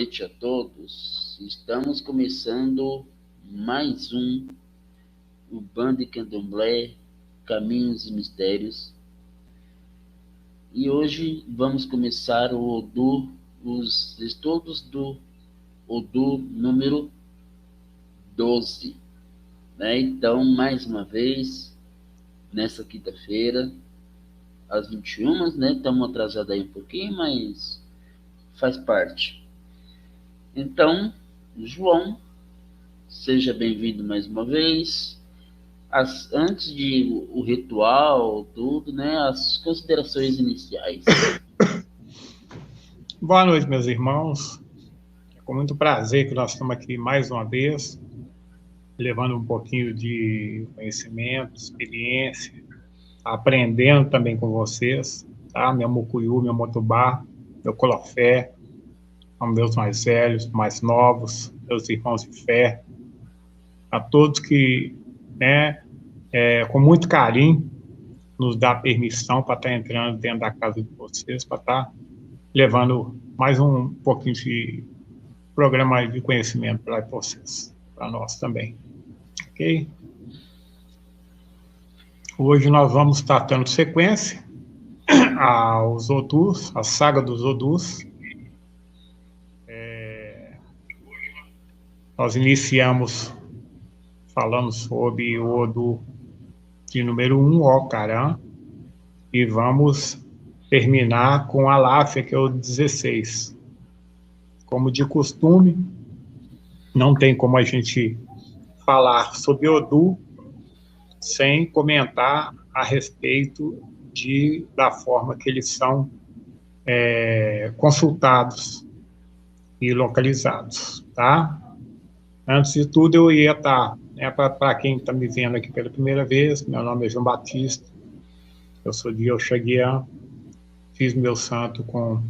noite a todos. Estamos começando mais o Band de Candomblé, Caminhos e Mistérios. E hoje vamos começar o Odu, os estudos do Odu número 12. Né? Então, mais uma vez, nessa quinta-feira, às 21, né? Estamos atrasados aí um pouquinho, mas faz parte. Então, João, seja bem-vindo mais uma vez. Antes de o ritual, tudo, né? As considerações iniciais. Boa noite, meus irmãos. É com muito prazer que nós estamos aqui mais uma vez, levando um pouquinho de conhecimento, experiência, aprendendo também com vocês, tá? Meu Mucuyu, meu Motubá, meu Colofé, são meus mais velhos, mais novos, meus irmãos de fé, a todos que, né, com muito carinho, nos dá permissão para estar entrando dentro da casa de vocês, para estar levando mais um pouquinho de programa de conhecimento para vocês, para nós também, ok? Hoje nós vamos estar dando sequência aos Odus, a saga dos Odus. Nós iniciamos falando sobre o Odu de número 1, Ocarã, e vamos terminar com a Láfia, que é o 16. Como de costume, não tem como a gente falar sobre Odu sem comentar a respeito da forma que eles são consultados e localizados, tá? Antes de tudo, eu ia estar, para quem está me vendo aqui pela primeira vez, meu nome é João Batista, eu sou de Oxaguian, fiz meu santo com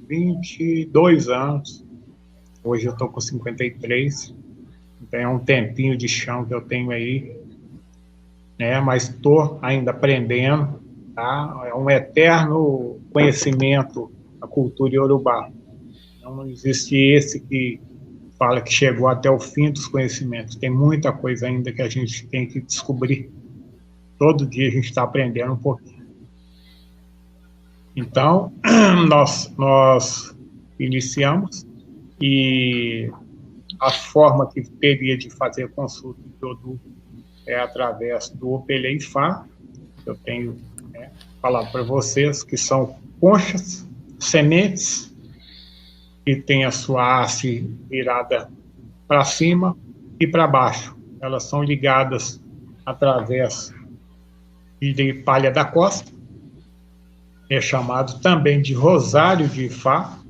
22 anos, hoje eu estou com 53, então é um tempinho de chão que eu tenho aí, né? Mas estou ainda aprendendo, tá? É um eterno conhecimento da cultura iorubá. Não existe esse que fala que chegou até o fim dos conhecimentos. Tem muita coisa ainda que a gente tem que descobrir. Todo dia a gente está aprendendo um pouquinho. Então, nós iniciamos e a forma que teria de fazer consulta de Odu é através do Opeleifá, que eu tenho falado para vocês, que são conchas, sementes, que tem a sua haste virada para cima e para baixo. Elas são ligadas através de palha da costa, é chamado também de rosário de Ifá.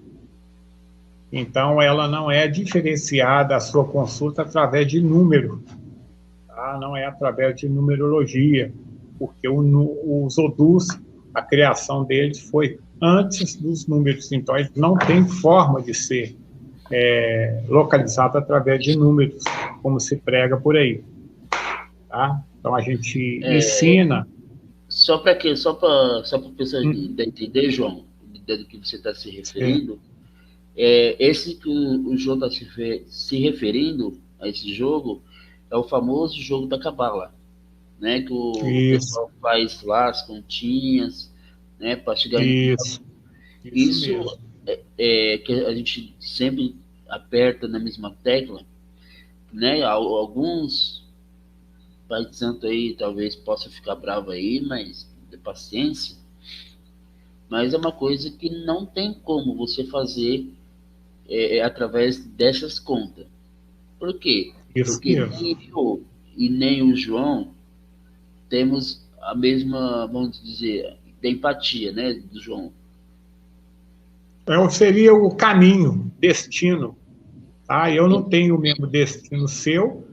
Então, ela não é diferenciada a sua consulta através de número, tá? Não é através de numerologia, porque os Odus, a criação deles foi antes dos números, então eles não têm forma de ser localizado através de números, como se prega por aí, tá? Então a gente ensina. Só para o pessoal entender, João, do que você está se referindo, esse que o João está se referindo a esse jogo é o famoso jogo da Cabala, né? Que o pessoal faz lá as continhas, né? Para chegar Isso que a gente sempre aperta na mesma tecla, né? Alguns Pai de Santo aí talvez possa ficar bravo aí, mas de paciência. Mas é uma coisa que não tem como você fazer através dessas contas. Por quê? Porque nem eu e nem o João temos a mesma, vamos dizer, da empatia, né, do João. Seria o caminho, destino. Tá? Eu não tenho o mesmo destino seu,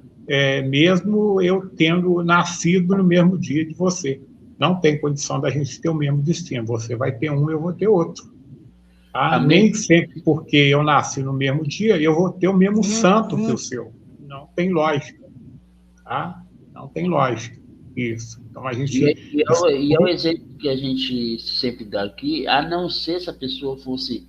mesmo eu tendo nascido no mesmo dia de você. Não tem condição da gente ter o mesmo destino. Você vai ter um, eu vou ter outro. Tá? Nem sempre porque eu nasci no mesmo dia, eu vou ter o mesmo santo que o seu. Não tem lógica. Tá? Não tem lógica. Isso. Então a gente. E é o exemplo que a gente sempre dá aqui, a não ser se a pessoa fosse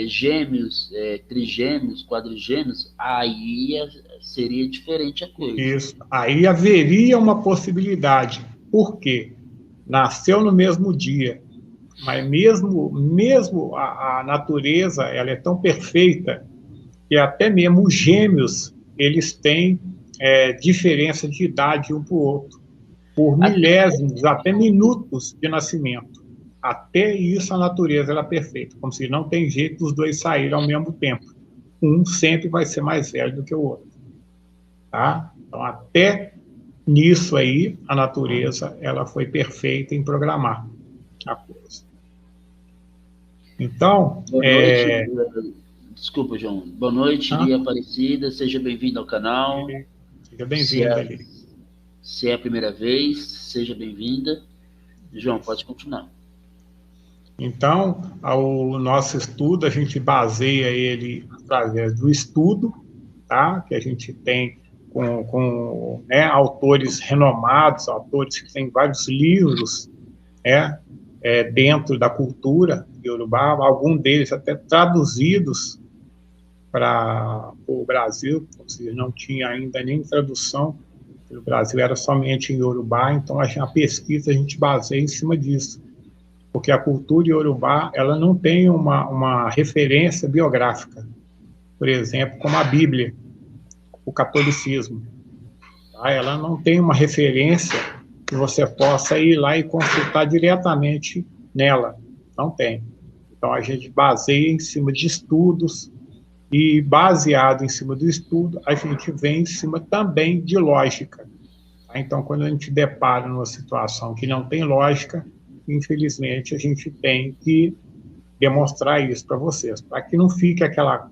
gêmeos, trigêmeos, quadrigêmeos, aí seria diferente a coisa. Isso. Aí haveria uma possibilidade. Por quê? Nasceu no mesmo dia, mas mesmo a natureza, ela é tão perfeita que até mesmo os gêmeos, eles têm diferença de idade um para o outro, por milésimos, até minutos de nascimento. Até isso a natureza era perfeita, como se não tem jeito dos dois saírem ao mesmo tempo. Um sempre vai ser mais velho do que o outro. Tá? Então, até nisso aí, a natureza ela foi perfeita em programar a coisa. Então, boa noite, desculpa, João. Boa noite, Lia Aparecida. Seja bem-vindo ao canal. Seja bem-vinda, Lia. Se é a primeira vez, seja bem-vinda. João, pode continuar. Então, o nosso estudo, a gente baseia ele através do estudo, tá? Que a gente tem com autores renomados, autores que têm vários livros dentro da cultura iorubá, alguns deles até traduzidos para o Brasil, ou seja, não tinha ainda nem tradução, no Brasil era somente em iorubá, então a pesquisa a gente baseia em cima disso, porque a cultura iorubá ela não tem uma referência biográfica, por exemplo, como a Bíblia, o catolicismo. Tá? Ela não tem uma referência que você possa ir lá e consultar diretamente nela. Não tem. Então, a gente baseia em cima de estudos e, baseado em cima do estudo, a gente vem em cima também de lógica. Tá? Então, quando a gente depara numa situação que não tem lógica, infelizmente, a gente tem que demonstrar isso para vocês, para que não fique aquela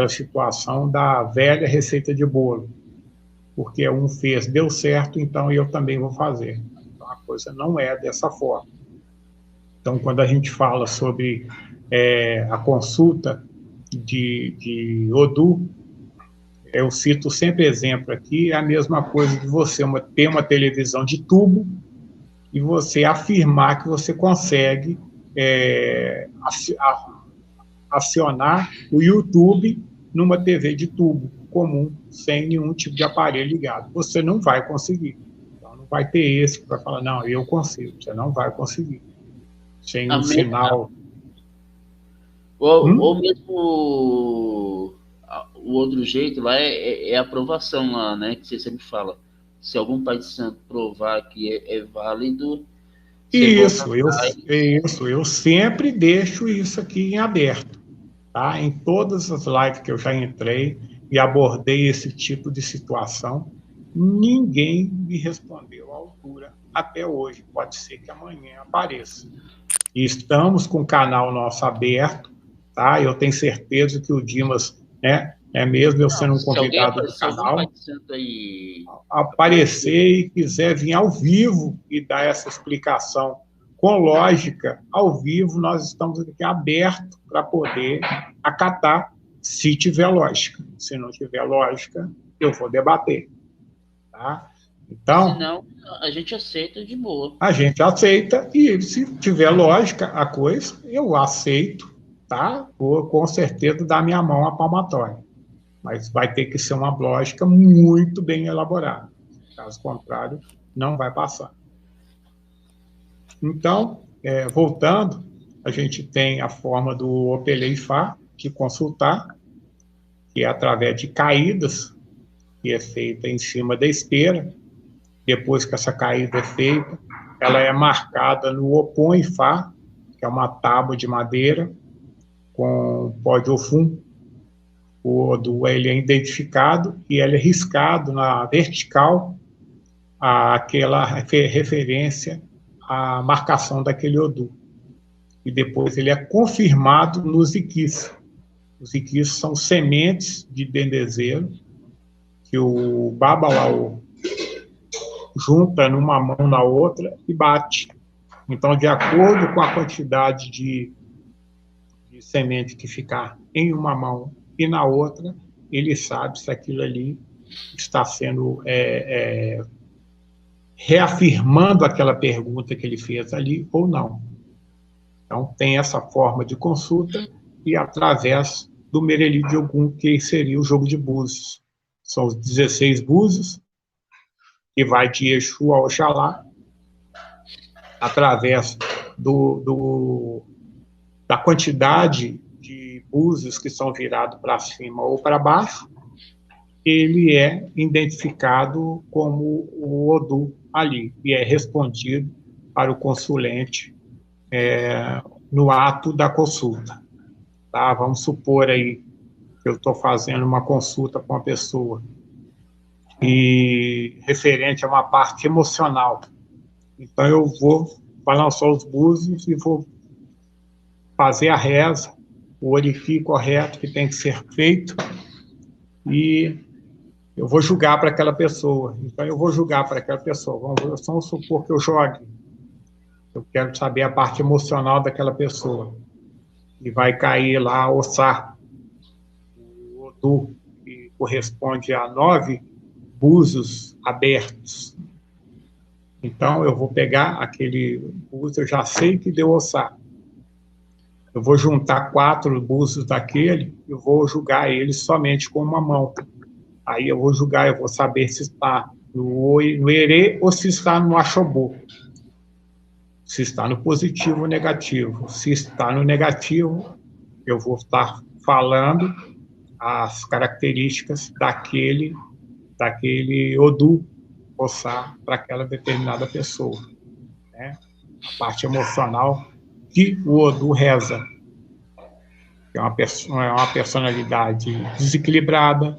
situação da velha receita de bolo, porque um fez, deu certo, então eu também vou fazer. Então, a coisa não é dessa forma. Então, quando a gente fala sobre a consulta de Odu, eu cito sempre exemplo aqui, é a mesma coisa de você ter uma televisão de tubo e você afirmar que você consegue acionar o YouTube numa TV de tubo comum, sem nenhum tipo de aparelho ligado. Você não vai conseguir. Então, não vai ter esse que vai falar, não, eu consigo. Você não vai conseguir. Sem um sinal. Ou mesmo o outro jeito lá é a aprovação lá, né? Que você sempre fala. Se algum pai de santo provar que é válido... Eu sempre deixo isso aqui em aberto. Tá? Em todas as lives que eu já entrei e abordei esse tipo de situação, ninguém me respondeu à altura até hoje. Pode ser que amanhã apareça. E estamos com o canal nosso aberto, tá? Eu tenho certeza que o Dimas, mesmo eu sendo um convidado do canal, aparecer e quiser vir ao vivo e dar essa explicação com lógica, ao vivo, nós estamos aqui abertos para poder acatar, se tiver lógica. Se não tiver lógica, eu vou debater. Tá? Então, senão, a gente aceita de boa. A gente aceita, e se tiver lógica a coisa, eu aceito, tá? Vou, com certeza, dar minha mão à palmatória. Mas vai ter que ser uma lógica muito bem elaborada. Caso contrário, não vai passar. Então, voltando, a gente tem a forma do Opeleifá, de consultar, que é através de caídas, que é feita em cima da esteira. Depois que essa caída é feita, ela é marcada no Opon-Ifá, que é uma tábua de madeira, com pó de Ofum. Ele é identificado e ele é riscado na vertical aquela referência à marcação daquele Odu. E depois ele é confirmado nos iquis. Os iquis são sementes de dendezeiro que o Babalaô junta numa mão na outra e bate. Então, de acordo com a quantidade de semente que ficar em uma mão e na outra, ele sabe se aquilo ali está sendo reafirmando aquela pergunta que ele fez ali ou não. Então, tem essa forma de consulta e através do Mereli de Ogum, que seria o jogo de búzios. São os 16 búzios, que vai de Exu ao Oxalá, através da quantidade de búzios que são virados para cima ou para baixo, ele é identificado como o Odu ali, e é respondido para o consulente no ato da consulta. Tá? Vamos supor aí que eu estou fazendo uma consulta com uma pessoa e referente a uma parte emocional. Então, eu vou balançar os búzios e vou fazer a reza, o orifício correto que tem que ser feito, e eu vou julgar para aquela pessoa. Então, eu vou julgar para aquela pessoa. Vamos supor que eu jogue. Eu quero saber a parte emocional daquela pessoa. E vai cair lá o Sá, o Odu, que corresponde a 9 búzios abertos. Então, eu vou pegar aquele búzio, eu já sei que deu Ossá. Eu vou juntar 4 búzios daquele e vou julgar ele somente com uma mão. Aí eu vou julgar, eu vou saber se está no Erê ou se está no Axobô. Se está no positivo ou negativo. Se está no negativo, eu vou estar falando as características daquele Odu, Ossá, para aquela determinada pessoa. Né? A parte emocional que o Odu reza. É uma personalidade desequilibrada,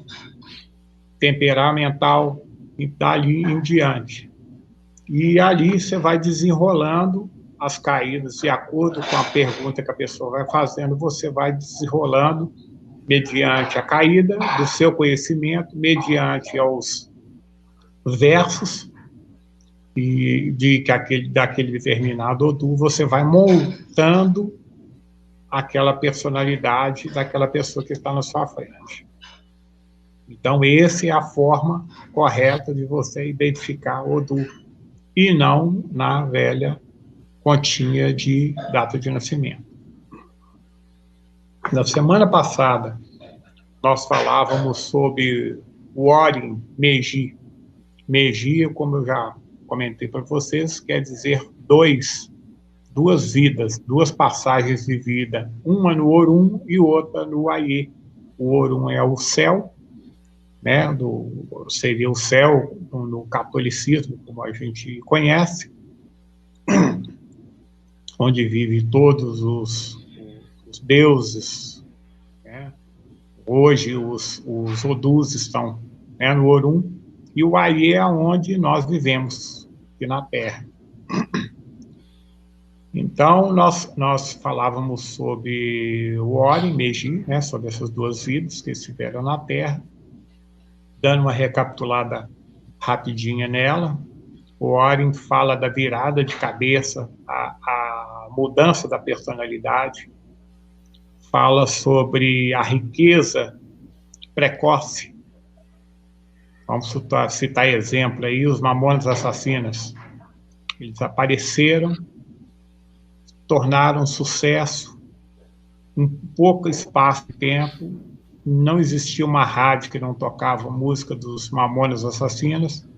temperamental, e dali em diante. E ali você vai desenrolando as caídas, de acordo com a pergunta que a pessoa vai fazendo, você vai desenrolando mediante a caída do seu conhecimento, mediante aos versos daquele determinado Odu, você vai montando aquela personalidade daquela pessoa que está na sua frente. Então, essa é a forma correta de você identificar o Odu, e não na velha continha de data de nascimento. Na semana passada, nós falávamos sobre o Orin Meji. Meji, como eu já comentei para vocês, quer dizer duas vidas, 2 passagens de vida, uma no Orum e outra no Aie. O Orum é o céu, né, seria o céu no catolicismo, como a gente conhece, onde vivem todos os deuses. Né? Hoje os Odus estão, né, no Orum, e o Aie é onde nós vivemos, aqui na Terra. Então, nós falávamos sobre o Orin Meji, né, sobre essas 2 vidas que estiveram na Terra, dando uma recapitulada rapidinha nela. O Orin fala da virada de cabeça, a mudança da personalidade, fala sobre a riqueza precoce. Vamos citar exemplo aí, os Mamonas Assassinas. Eles apareceram, tornaram sucesso em pouco espaço de tempo. Não existia uma rádio que não tocava música dos Mamonas Assassinas,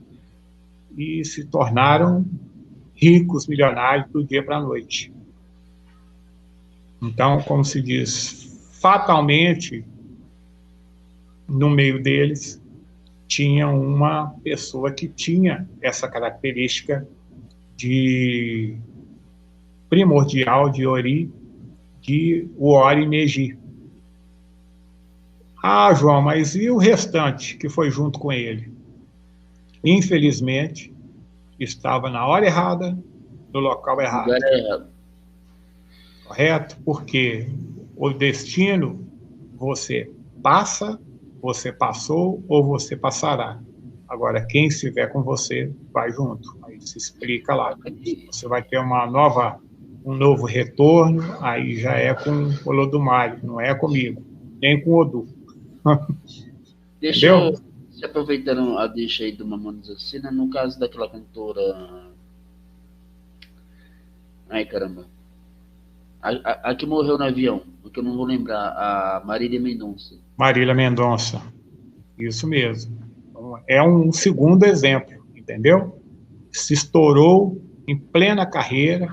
e se tornaram ricos, milionários, do dia para a noite. Então, como se diz, fatalmente, no meio deles, tinha uma pessoa que tinha essa característica de primordial de Ori, de Orin Meji. Ah, João, mas e o restante que foi junto com ele? Infelizmente, estava na hora errada, no local errado. Correto? Porque o destino, você passa, você passou ou você passará. Agora, quem estiver com você, vai junto. Aí se explica lá. Você vai ter um novo retorno, aí já é com o Olodumare, não é comigo, nem com o Odu. Deixa eu, se aproveitando a deixa aí do Mamonas Assassinas, no caso daquela cantora... Ai, caramba. A que morreu no avião, porque eu não vou lembrar, a Marília Mendonça. Marília Mendonça. Isso mesmo. Então, é um segundo exemplo, entendeu? Se estourou em plena carreira,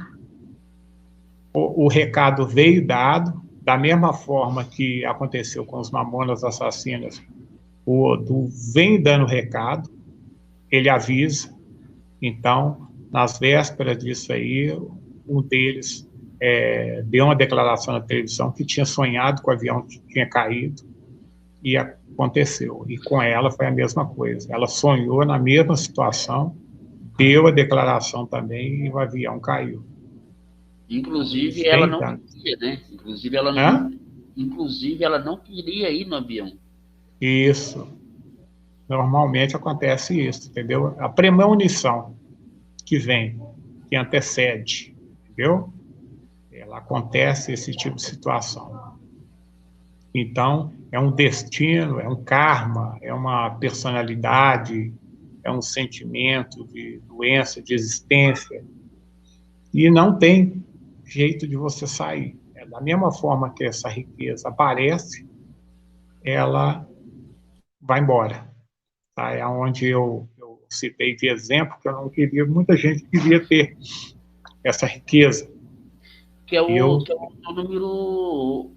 o recado veio dado, da mesma forma que aconteceu com os Mamonas Assassinas, o Odu vem dando recado, ele avisa. Então, nas vésperas disso aí, um deles deu uma declaração na televisão que tinha sonhado com o avião que tinha caído, e aconteceu. E com ela foi a mesma coisa. Ela sonhou na mesma situação, deu a declaração também e o avião caiu. Inclusive, ela não queria, né? Inclusive, ela não queria ir no avião. Isso. Normalmente acontece isso, entendeu? A premonição que vem, que antecede, entendeu? Ela acontece esse tipo de situação. Então, é um destino, é um karma, é uma personalidade, é um sentimento de doença, de existência, e não tem jeito de você sair. Da mesma forma que essa riqueza aparece, ela vai embora. Tá? É onde eu citei de exemplo que eu não queria, muita gente queria ter essa riqueza. Que é o número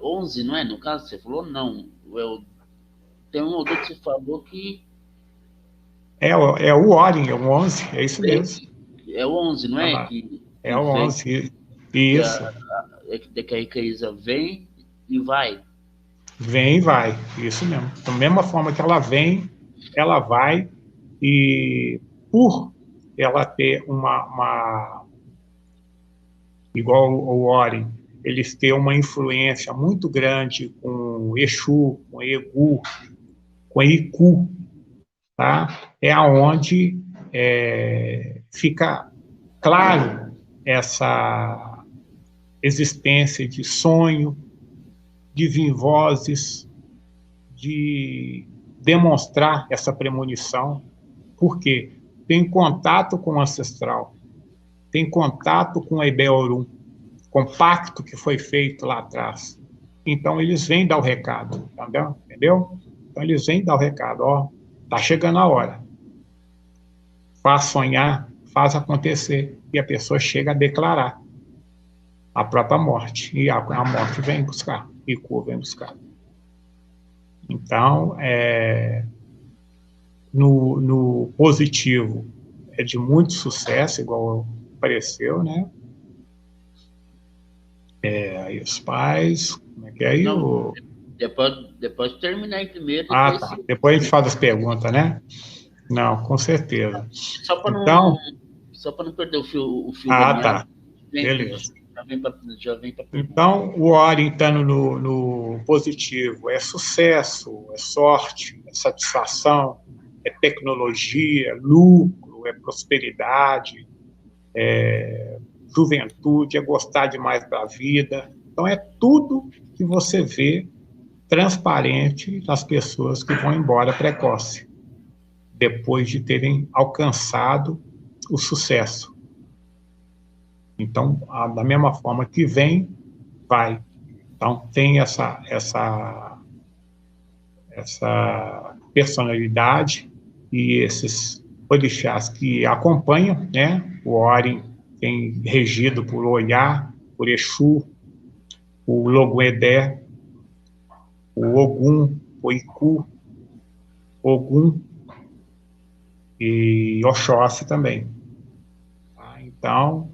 11, não é? No caso, você falou? Não. Tem um outro que você falou que... É o Orin, é o 11, é isso mesmo. É o 11, não é? É o 11, isso. Que a riqueza vem e vai. Vem e vai, isso mesmo. Da mesma forma que ela vem, ela vai, e por ela ter igual o Orin, eles têm uma influência muito grande com Exu, com Egu, com Iku, tá? É aonde fica claro essa existência de sonho, de vir vozes, de demonstrar essa premonição, porque tem contato com o ancestral, tem contato com o Ebeorum, com o pacto que foi feito lá atrás. Então, eles vêm dar o recado, entendeu? Então, eles vêm dar o recado, ó, tá chegando a hora. Faz sonhar, faz acontecer, e a pessoa chega a declarar a própria morte, e a morte vem buscar, e o Iku vem buscar. Então, no positivo, é de muito sucesso, igual apareceu, né? Aí os pais, como é que é aí? Não, depois de terminar em primeiro. Tá. Depois a gente faz as perguntas, né? Não, com certeza. Só para não perder o fio da meada. Tá. Beleza. Já vem para Então, o Orin estando no positivo é sucesso, é sorte, é satisfação, é tecnologia, lucro, é prosperidade, é juventude, é gostar demais da vida. Então, é tudo que você vê transparente nas pessoas que vão embora precoce, depois de terem alcançado o sucesso. Então, da mesma forma que vem, vai. Então, tem essa personalidade e esses orixás que acompanham, né? O Orin tem regido por Olhar, por Exu, o Logoedé, o Ogum, o Iku, Ogum e Oxóssi também. Tá? Então,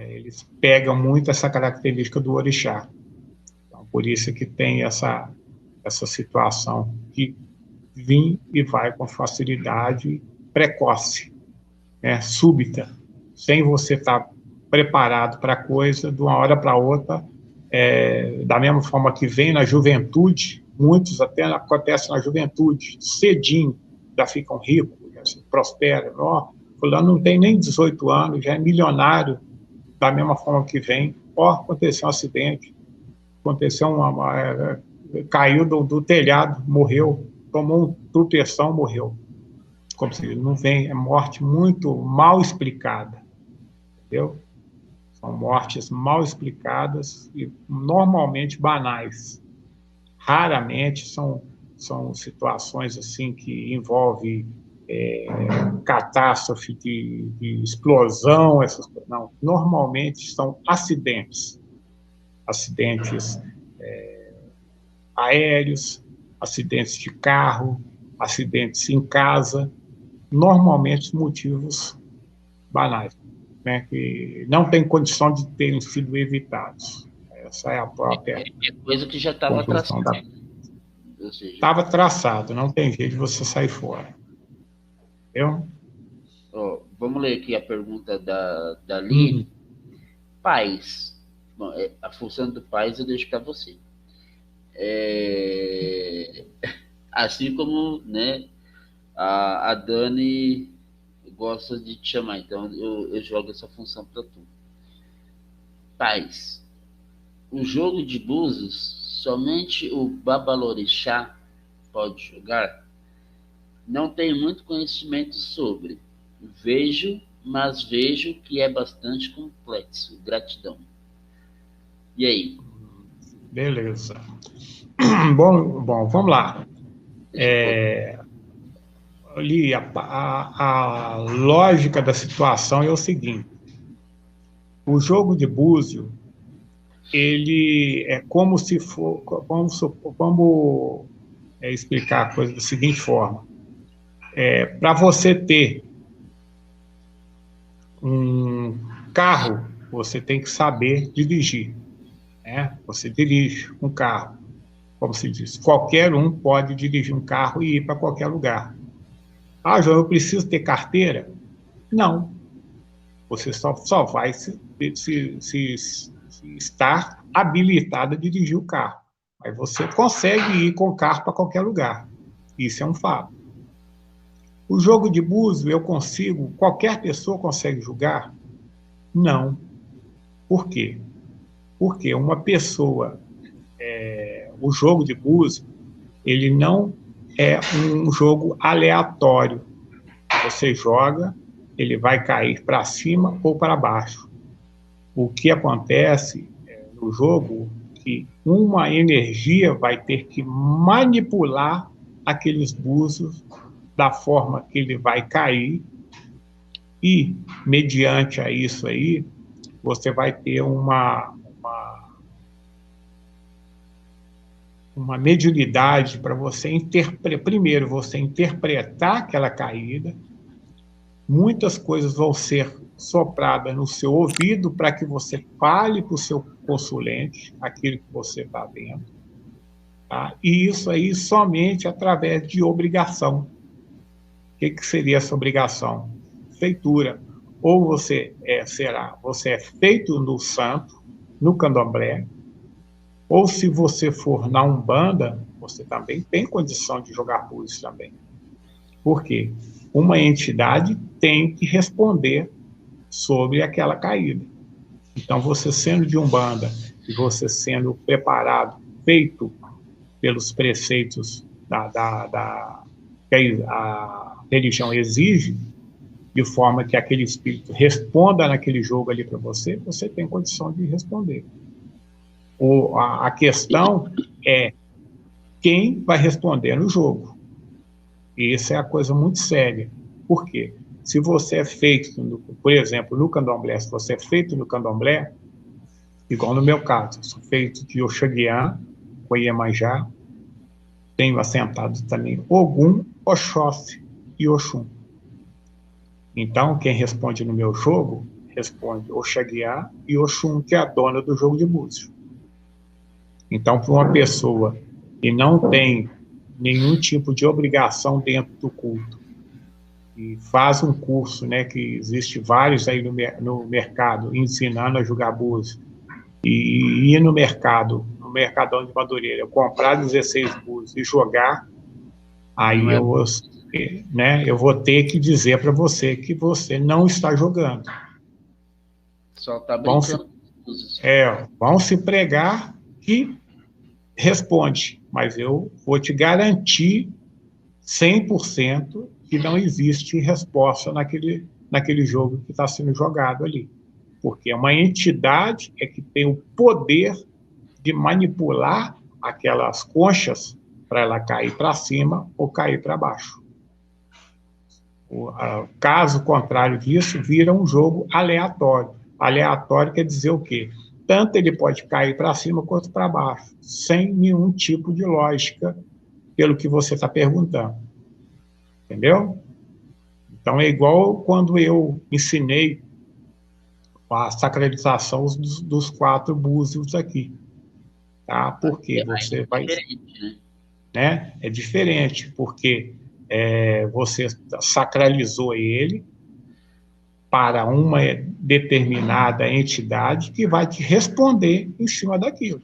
eles pegam muito essa característica do orixá. Então, por isso que tem essa situação de vir e vai com facilidade precoce, né? Súbita, sem você estar preparado para a coisa, de uma hora para outra, da mesma forma que vem na juventude, muitos até acontecem na juventude, cedinho, já ficam ricos, já se prosperam. Fulano não tem nem 18 anos, já é milionário, da mesma forma que vem. Aconteceu um acidente, aconteceu caiu do telhado, morreu, tomou um tropeção, morreu. Como se não vem, é morte muito mal explicada, entendeu? São mortes mal explicadas e normalmente banais. Raramente são situações assim que envolvem catástrofe de explosão, essas coisas. Não, normalmente são acidentes aéreos, acidentes de carro, acidentes em casa, normalmente motivos banais, né, que não tem condição de terem sido evitados. Essa é a própria coisa que já estava conclusão traçada. Ou seja, estava traçado, não tem jeito de você sair fora. Entendeu? Vamos ler aqui a pergunta da Li. Pais. Bom, a função do pais eu deixo para você. Assim como, né, a Dani gosta de te chamar, então eu jogo essa função para tu. Pais. O jogo de búzios, somente o Babalorixá pode jogar? Não tenho muito conhecimento sobre. Mas vejo que é bastante complexo. Gratidão. E aí? Beleza. Bom, vamos lá. Ali, a lógica da situação é o seguinte. O jogo de búzio, ele é como se for... Vamos explicar a coisa da seguinte forma. Para você ter um carro, você tem que saber dirigir, né? Você dirige um carro, como se diz, qualquer um pode dirigir um carro e ir para qualquer lugar. Ah, João, eu preciso ter carteira? Não. Você só vai se estar habilitado a dirigir o carro. Mas você consegue ir com o carro para qualquer lugar. Isso é um fato. O jogo de búzio qualquer pessoa consegue jogar? Não. Por quê? Porque uma pessoa, o jogo de búzio, ele não é um jogo aleatório. Você joga, ele vai cair para cima ou para baixo. O que acontece no jogo é que uma energia vai ter que manipular aqueles búzios da forma que ele vai cair e, mediante a isso aí, você vai ter uma mediunidade para você primeiro você interpretar aquela caída. Muitas coisas vão ser sopradas no seu ouvido para que você fale para o seu consulente aquilo que você está vendo. Tá? E isso aí somente através de obrigação. O que seria essa obrigação? Feitura. Ou você é feito no santo, no candomblé, ou se você for na Umbanda, você também tem condição de jogar búzios também. Por quê? Uma entidade tem que responder sobre aquela caída. Então, você sendo de Umbanda e você sendo preparado, feito pelos preceitos que a religião exige, de forma que aquele espírito responda naquele jogo ali para você, você tem condição de responder. A questão é quem vai responder no jogo. E isso é a coisa muito séria. Por quê? Se você é feito, por exemplo, no candomblé, se você é feito no candomblé, igual no meu caso, eu sou feito de Oxaguiá, com Iemanjá, tenho assentado também Ogum, Oxóssi e Oxum. Então, quem responde no meu jogo, responde Oxaguiá e Oxum, que é a dona do jogo de búzio. Então, para uma pessoa que não tem nenhum tipo de obrigação dentro do culto, e faz um curso, né, que existe vários aí no mercado, ensinando a jogar búzio, e ir no Mercadão de Madureira, comprar 16 búzios e jogar, aí eu vou ter que dizer para você que você não está jogando. Só está brincando. Vão se pregar que responde, mas eu vou te garantir 100% que não existe resposta naquele jogo que está sendo jogado ali. porque é uma entidade que tem o poder de manipular aquelas conchas para ela cair para cima ou cair para baixo. Caso contrário disso, vira um jogo aleatório. Aleatório quer dizer o quê? Tanto ele pode cair para cima quanto para baixo, sem nenhum tipo de lógica, pelo que você está perguntando. Entendeu? Então, é igual quando eu ensinei a sacralização dos 4 búzios aqui. Tá? Porque você vai... diferente, né? É diferente, porque você sacralizou ele para uma determinada entidade que vai te responder em cima daquilo.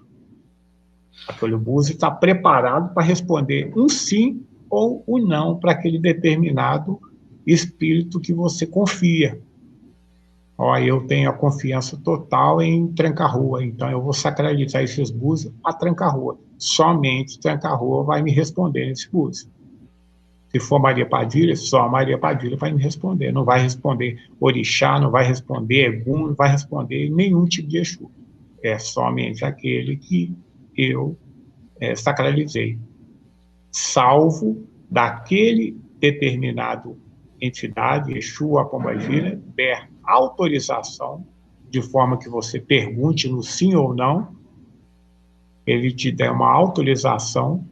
Aquele búzio está preparado para responder um sim ou um não para aquele determinado espírito que você confia. Ó, eu tenho a confiança total em Tranca-Rua, então eu vou sacralizar esses búzios a Tranca-Rua. Somente Tranca-Rua vai me responder nesse búzio. Se for Maria Padilha, só a Maria Padilha vai me responder. Não vai responder Orixá, não vai responder Egum, não vai responder nenhum tipo de Exu. É somente aquele que eu sacralizei. Salvo daquele determinado entidade, Exu, a Pombagira, der autorização, de forma que você pergunte no sim ou não, ele te der uma autorização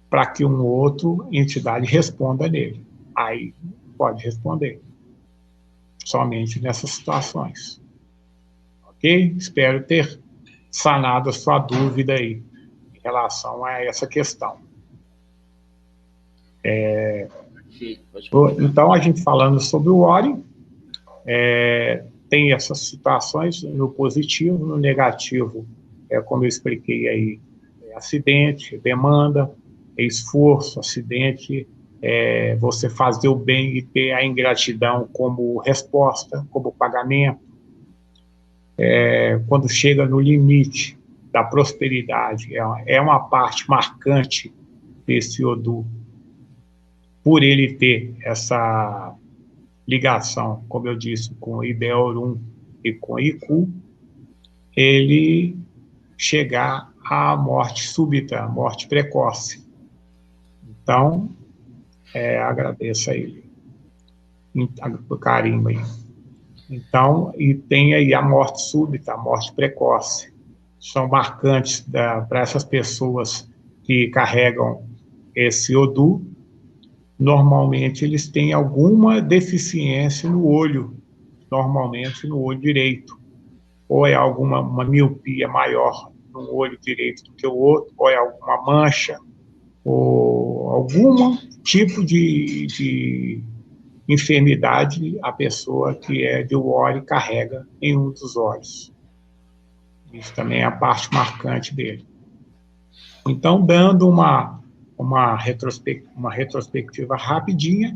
para que um outro entidade responda nele. Aí pode responder. Somente nessas situações. Ok? Espero ter sanado a sua dúvida aí em relação a essa questão. Então, a gente falando sobre o Ori, tem essas situações no positivo, no negativo, como eu expliquei aí, acidente, demanda, esforço, acidente, você fazer o bem e ter a ingratidão como resposta, como pagamento. Quando chega no limite da prosperidade, é uma parte marcante desse Odu, por ele ter essa ligação, como eu disse, com Ibeorum e com Iku, ele chegar à morte súbita, à morte precoce. Então, agradeço a ele o carinho aí. Então, e tem aí a morte súbita, a morte precoce. São marcantes para essas pessoas que carregam esse Odu. Normalmente, eles têm alguma deficiência no olho, normalmente no olho direito. Ou é uma miopia maior no olho direito do que o outro, ou é alguma mancha, ou algum tipo de enfermidade a pessoa que é de Ori carrega em um dos olhos. Isso também é a parte marcante dele. Então, dando uma retrospectiva rapidinha,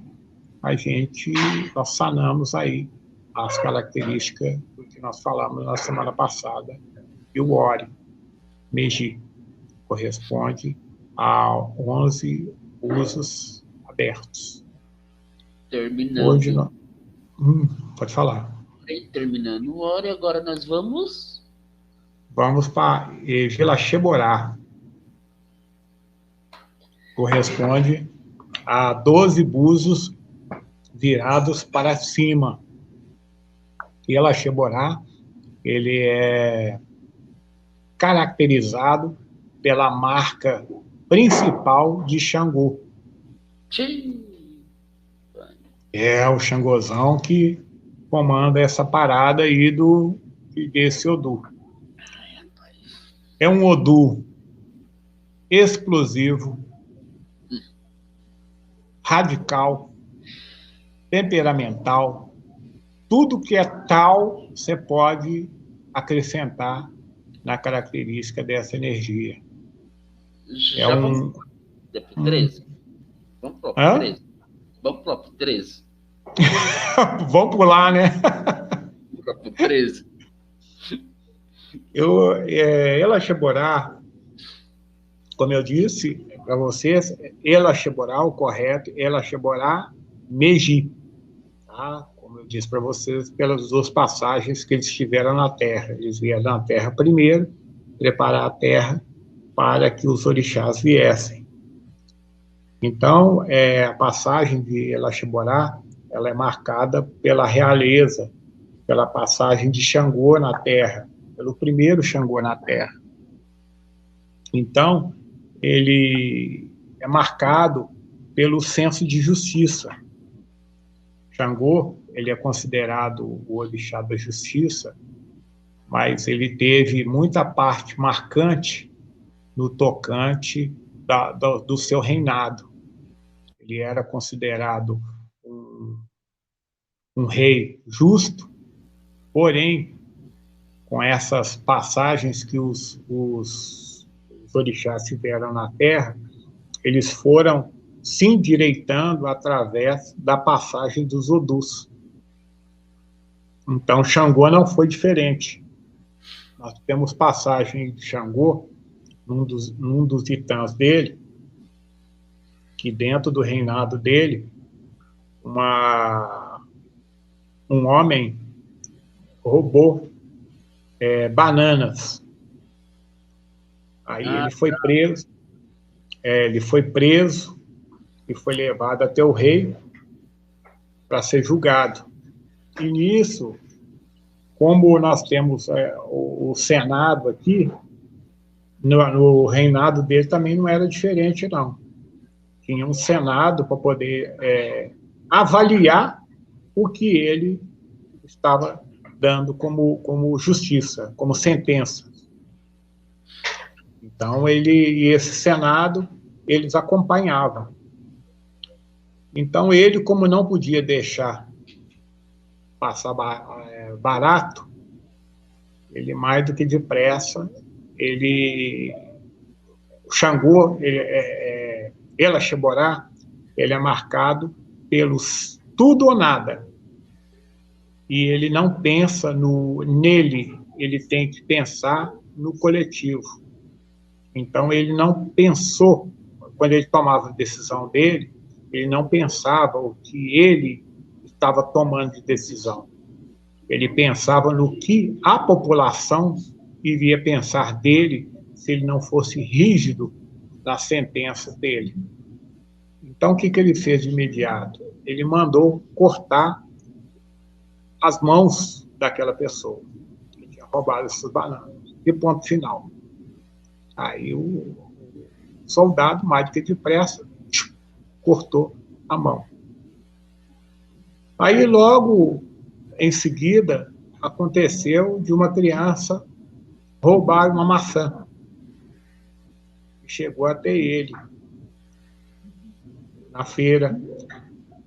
nós sanamos aí as características do que nós falamos na semana passada. E o Ori, Meiji, corresponde a 11 usos abertos. Terminando. Hoje, pode falar. Terminando o Ori, agora nós vamos... Vamos para Gelacheborá. Corresponde a 12 búzios virados para cima. Gelacheborá, ele é caracterizado pela marca principal de Xangô. É o Xangôzão que comanda essa parada aí desse Odu. É um Odu explosivo, radical, temperamental. Tudo que é tal, você pode acrescentar na característica dessa energia. Já vamos para o 13? Vamos para o 13. Vamos para o 13. Vamos pular, né? Vamos para o 13. Elacheborá, como eu disse para vocês, Elacheborá, o correto, Elacheborá Meiji. Tá? Como eu disse para vocês, pelas duas passagens que eles tiveram na Terra. Eles vieram na Terra primeiro, preparar a Terra para que os orixás viessem. Então, a passagem de Elaxiborá, ela é marcada pela realeza, pela passagem de Xangô na Terra, pelo primeiro Xangô na Terra. Então, ele é marcado pelo senso de justiça. Xangô, ele é considerado o orixá da justiça, mas ele teve muita parte marcante no tocante do seu reinado. Ele era considerado um rei justo, porém, com essas passagens que os orixás tiveram na Terra, eles foram se endireitando através da passagem dos Odus. Então, Xangô não foi diferente. Nós temos passagem de Xangô, num dos titãs dele, que dentro do reinado dele, um homem roubou bananas. Aí ele foi preso, e foi levado até o rei para ser julgado. E nisso, como nós temos o Senado aqui, no reinado dele também não era diferente, não. Tinha um Senado para poder avaliar o que ele estava dando como justiça, como sentença. Então, esse Senado, eles acompanhavam. Então, ele, como não podia deixar passar barato, ele, mais do que depressa, o Xangô, Elaxiborá, ele é marcado pelos tudo ou nada. E ele não pensa nele, ele tem que pensar no coletivo. Então, ele não pensou, quando ele tomava a decisão dele, ele não pensava o que ele estava tomando de decisão. Ele pensava no que a população iria pensar dele se ele não fosse rígido na sentença dele. Então, o que ele fez de imediato? Ele mandou cortar as mãos daquela pessoa que tinha roubado essas bananas. E ponto final. Aí o soldado, mais do que depressa, cortou a mão. Aí, logo em seguida, aconteceu de uma criança roubar uma maçã. Chegou até ele, na feira,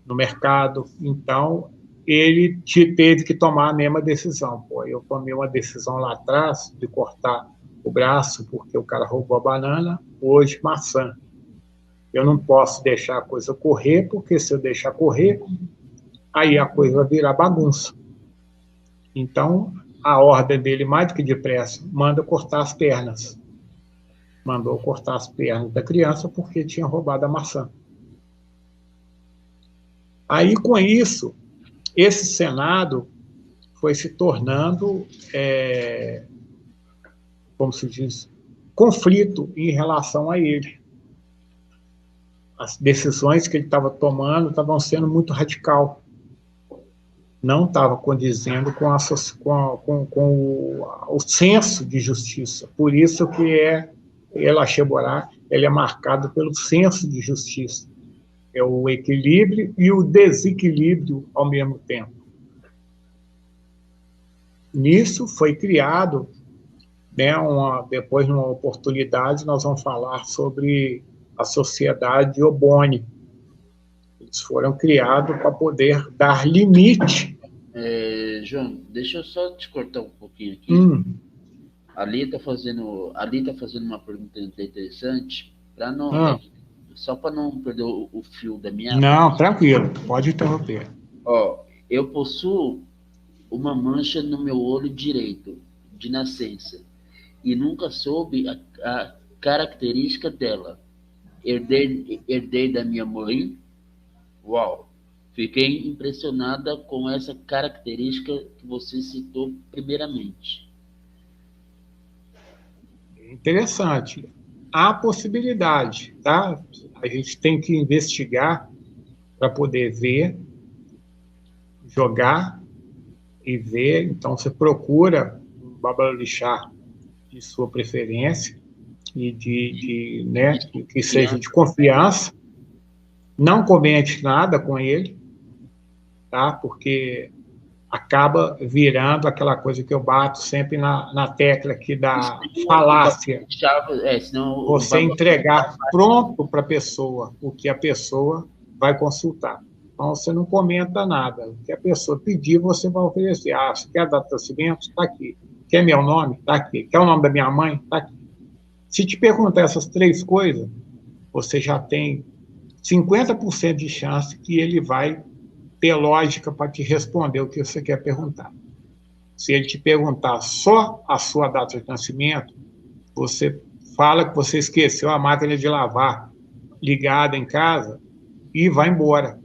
no mercado. Então, ele teve que tomar a mesma decisão. Eu tomei uma decisão lá atrás de cortar o braço porque o cara roubou a banana, hoje maçã. Eu não posso deixar a coisa correr, porque se eu deixar correr, aí a coisa vai virar bagunça. Então, a ordem dele, mais do que depressa, manda cortar as pernas. Mandou cortar as pernas da criança porque tinha roubado a maçã. Aí, com isso, esse Senado foi se tornando, como se diz, conflito em relação a ele. As decisões que ele estava tomando estavam sendo muito radical. Não estava condizendo com o senso de justiça. Por isso que Elaxiborá, ele é marcado pelo senso de justiça. É o equilíbrio e o desequilíbrio ao mesmo tempo. Nisso foi criado, depois, numa oportunidade, nós vamos falar sobre a sociedade Oboni. Eles foram criados para poder dar limite. João, deixa eu só te cortar um pouquinho aqui. Ali está fazendo uma pergunta interessante, para não, só para não perder o fio da minha... Não, tranquilo, pode interromper. Eu possuo uma mancha no meu olho direito, de nascença, e nunca soube a característica dela. Herdei da minha mãe. Uau! Fiquei impressionada com essa característica que você citou primeiramente. Interessante. Há possibilidade, tá? A gente tem que investigar para poder ver, jogar e ver. Então, você procura um babalorixá de sua preferência e né, que seja de confiança. Não comente nada com ele, tá? Porque acaba virando aquela coisa que eu bato sempre na tecla aqui da falácia. Senão você entregar pronto para a pessoa o que a pessoa vai consultar. Então, você não comenta nada. O que a pessoa pedir, você vai oferecer. Ah, você quer data de nascimento? Está aqui. Quer meu nome? Está aqui. Quer o nome da minha mãe? Está aqui. Se te perguntar essas 3 coisas, você já tem 50% de chance que ele vai ter lógica para te responder o que você quer perguntar. Se ele te perguntar só a sua data de nascimento, você fala que você esqueceu a máquina de lavar ligada em casa e vai embora.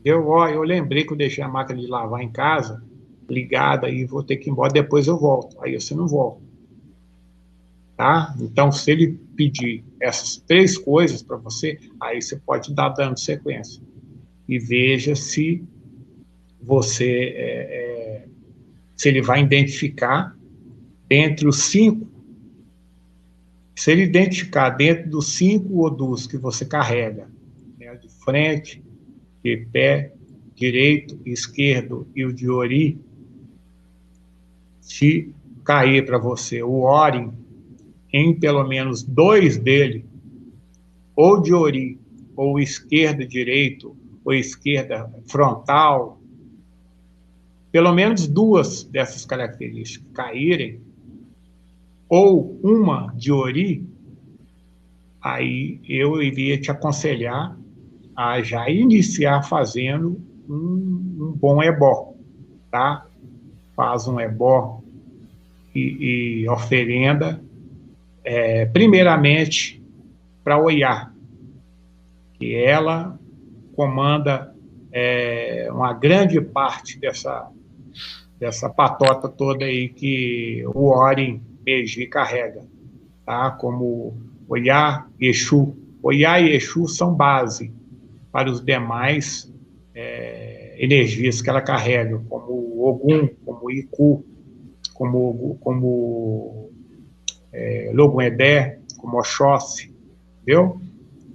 Eu lembrei que eu deixei a máquina de lavar em casa ligada e vou ter que ir embora, depois eu volto. Aí você não volta. Tá? Então, se ele pedir essas 3 coisas para você, aí você pode dar dando sequência. E veja se você se ele vai identificar dentre os 5. Se ele identificar dentro dos 5 odus que você carrega, né, de frente, de pé, direito, esquerdo e o de ori, se cair para você o ori em pelo menos 2 dele, ou de ori, ou esquerda, direito, ou esquerda frontal, pelo menos 2 dessas características caírem, ou uma de ori, aí eu iria te aconselhar a já iniciar fazendo um bom ebó, tá? Faz um ebó e oferenda, primeiramente, para Oiá, que ela comanda uma grande parte dessa patota toda aí que o Orin Meiji carrega, tá? Como Oiá e Exu. Oiá e Exu são base para os demais energias que ela carrega, como o Ogum, como o Iku, como Logun-Edé, como Oxóssi, entendeu?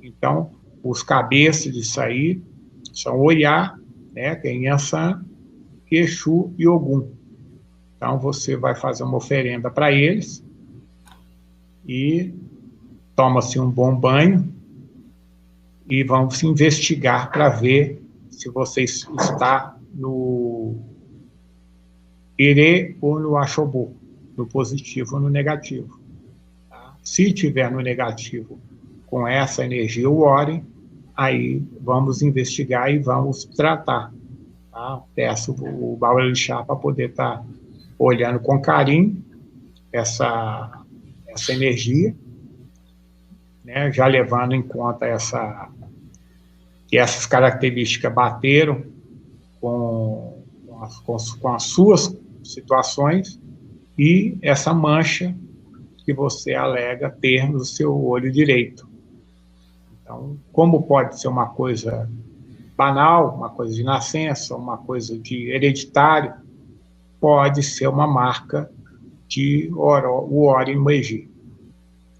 Então, os cabeças disso aí são Oiá, né, que é Inhaçã, Exu e Ogum. Então, você vai fazer uma oferenda para eles e toma-se um bom banho e vamos investigar para ver se você está no Ire ou no Axobu, no positivo ou no negativo. Tá? Se tiver no negativo com essa energia, o Orin, aí vamos investigar e vamos tratar. Tá? Peço o Babalorixá para poder estar olhando com carinho essa energia, né? Já levando em conta que essas características bateram com as suas situações e essa mancha que você alega ter no seu olho direito. Então, como pode ser uma coisa banal, uma coisa de nascença, uma coisa de hereditário, pode ser uma marca de o Orin Meiji.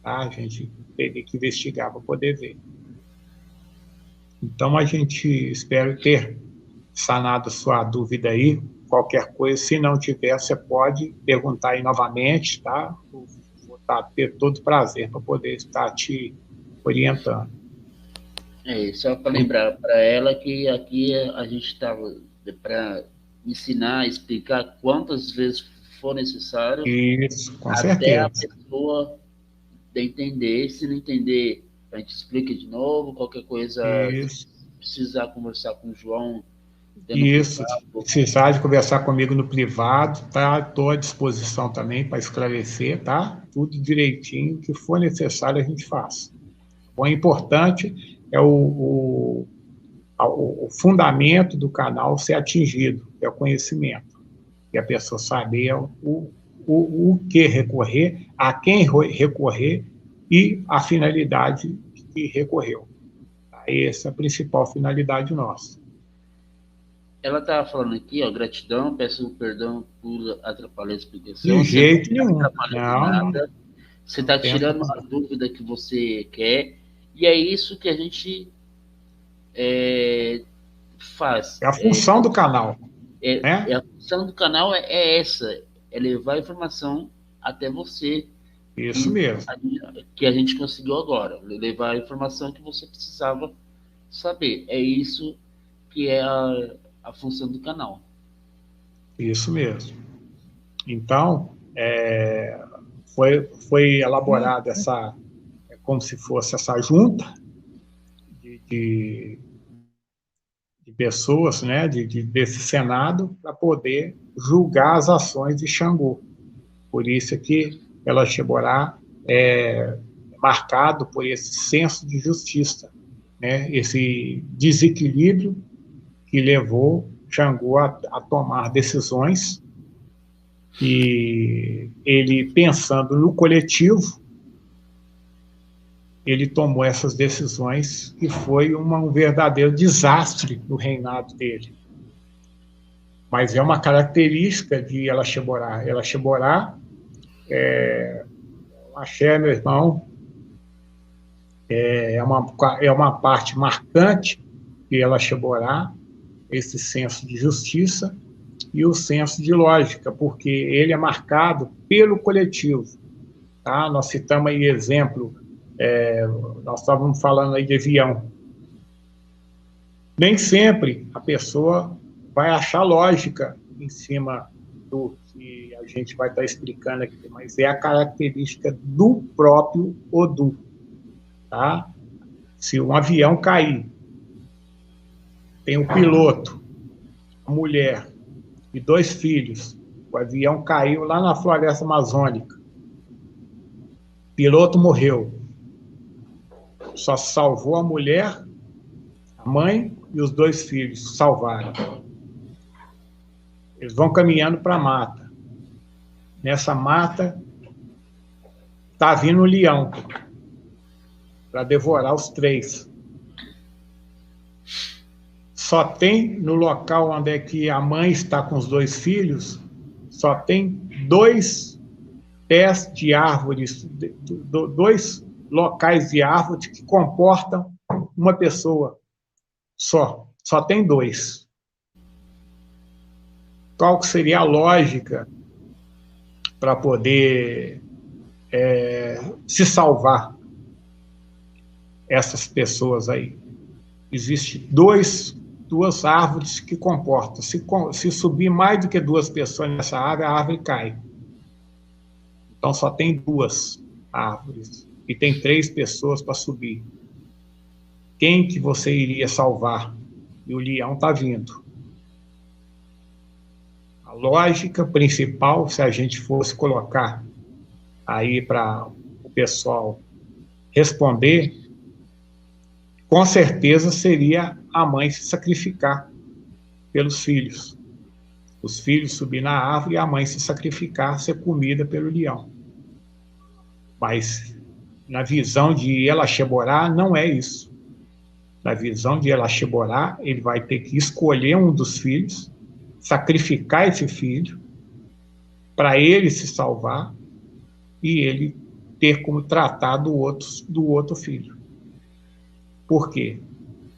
Tá? A gente teria que investigar para poder ver. Então, a gente espera ter sanado sua dúvida aí. Qualquer coisa, se não tiver, você pode perguntar aí novamente, tá? Vou ter todo prazer para poder estar te orientando. Só para lembrar para ela que aqui a gente estava para ensinar, explicar quantas vezes for necessário. Isso, com até certeza. A pessoa entender. Se não entender, a gente explica de novo. Qualquer coisa, se precisar conversar com o João. Isso, se precisar de conversar comigo no privado, tá? Estou à disposição também para esclarecer, tá? Tudo direitinho, o que for necessário a gente faz. O importante é o o fundamento do canal ser atingido, que é o conhecimento, e a pessoa saber o que recorrer, a quem recorrer e a finalidade que recorreu. Essa é a principal finalidade nossa. Ela estava falando aqui, ó, gratidão, peço perdão por atrapalhar a explicação. De jeito nenhum. Não está atrapalhando nada. Você está tirando a dúvida que você quer. E é isso que a gente faz. É a função do canal. A função do canal é essa, é levar a informação até você. Isso mesmo. Que a gente conseguiu agora, levar a informação que você precisava saber. É isso que é a função do canal. Isso mesmo. Então, foi elaborada essa, como se fosse essa junta de pessoas, né, desse Senado, para poder julgar as ações de Xangô. Por isso é que Ela-Xeborá é marcado por esse senso de justiça, né, esse desequilíbrio que levou Xangô a tomar decisões, e ele, pensando no coletivo, ele tomou essas decisões e foi um verdadeiro desastre no reinado dele. Mas é uma característica de Ela-Xeborá. Ela-Xeborá axé, meu irmão, é uma parte marcante de Ela-Xeborá, esse senso de justiça e o senso de lógica, porque ele é marcado pelo coletivo. Tá? Nós citamos aí exemplo, nós estávamos falando aí de avião. Nem sempre a pessoa vai achar lógica em cima do que a gente vai estar explicando aqui, mas é a característica do próprio Odu. Tá? Se um avião cair, tem um piloto, a mulher e 2 filhos, o avião caiu lá na floresta amazônica, o piloto morreu, só salvou a mulher, a mãe e os 2 filhos, salvaram. Eles vão caminhando para a mata. Nessa mata está vindo um leão para devorar os 3. Só tem no local onde é que a mãe está com os 2 filhos, só tem 2 pés de árvores, 2 locais de árvores que comportam uma pessoa só. Só tem 2. Qual que seria a lógica para poder se salvar essas pessoas aí? Existem 2 árvores que comportam. Se subir mais do que 2 pessoas nessa árvore, a árvore cai. Então só tem 2 árvores e tem 3 pessoas para subir. Quem que você iria salvar? E o leão está vindo. A lógica principal, se a gente fosse colocar aí para o pessoal responder, com certeza seria a mãe se sacrificar pelos filhos. Os filhos subir na árvore e a mãe se sacrificar, ser comida pelo leão. Mas na visão de Ela-Xeborá não é isso. Na visão de Ela-Xeborá, ele vai ter que escolher um dos filhos, sacrificar esse filho, para ele se salvar e ele ter como tratar do outro filho. Por quê?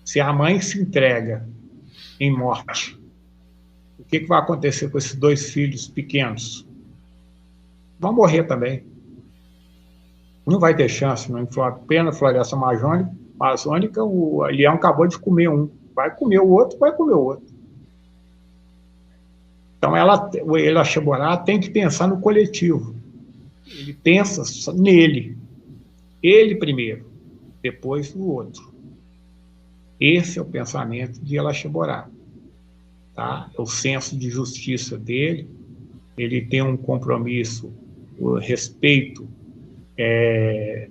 Se a mãe se entrega em morte, o que vai acontecer com esses 2 filhos pequenos? Vão morrer também. Não vai ter chance, não. Em plena floresta amazônica, o leão acabou de comer um. Vai comer o outro, vai comer o outro. Então, Ela-Xeborá tem que pensar no coletivo. Ele pensa nele. Ele primeiro, depois o outro. Esse é o pensamento de Ela-Xeborá. Tá? É o senso de justiça dele. Ele tem um compromisso, o respeito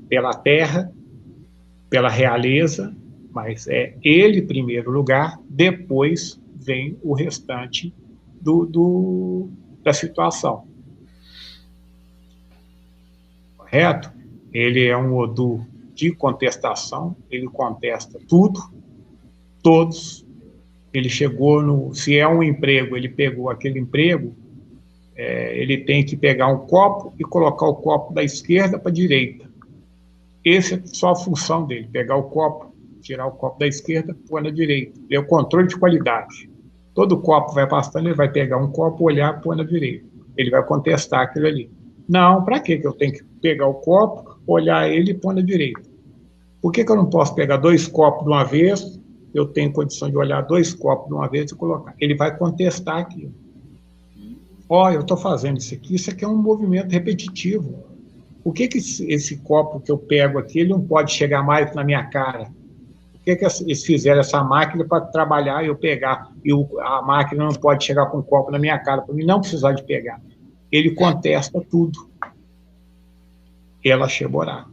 pela terra, pela realeza Mas é ele em primeiro lugar, depois vem o restante da situação. Correto? Ele é um Odu de contestação, ele contesta tudo, todos. Ele chegou no... Se é um emprego, ele pegou aquele emprego, ele tem que pegar um copo e colocar o copo da esquerda para a direita. Essa é só a função dele, pegar o copo, tirar o copo da esquerda, pôr na direita. É o controle de qualidade. Todo copo vai passando, ele vai pegar um copo, olhar, pôr na direita. Ele vai contestar aquilo ali. Não, para que eu tenho que pegar o copo, olhar ele e pôr na direita? Por que eu não posso pegar 2 copos de uma vez? Eu tenho condição de olhar 2 copos de uma vez e colocar. Ele vai contestar aquilo. Eu estou fazendo isso aqui é um movimento repetitivo. Por que esse copo que eu pego aqui, ele não pode chegar mais na minha cara? Por que eles fizeram essa máquina para trabalhar e eu pegar? E a máquina não pode chegar com o copo na minha cara, para mim não precisar de pegar. Ele contesta tudo. Ela Sheborá.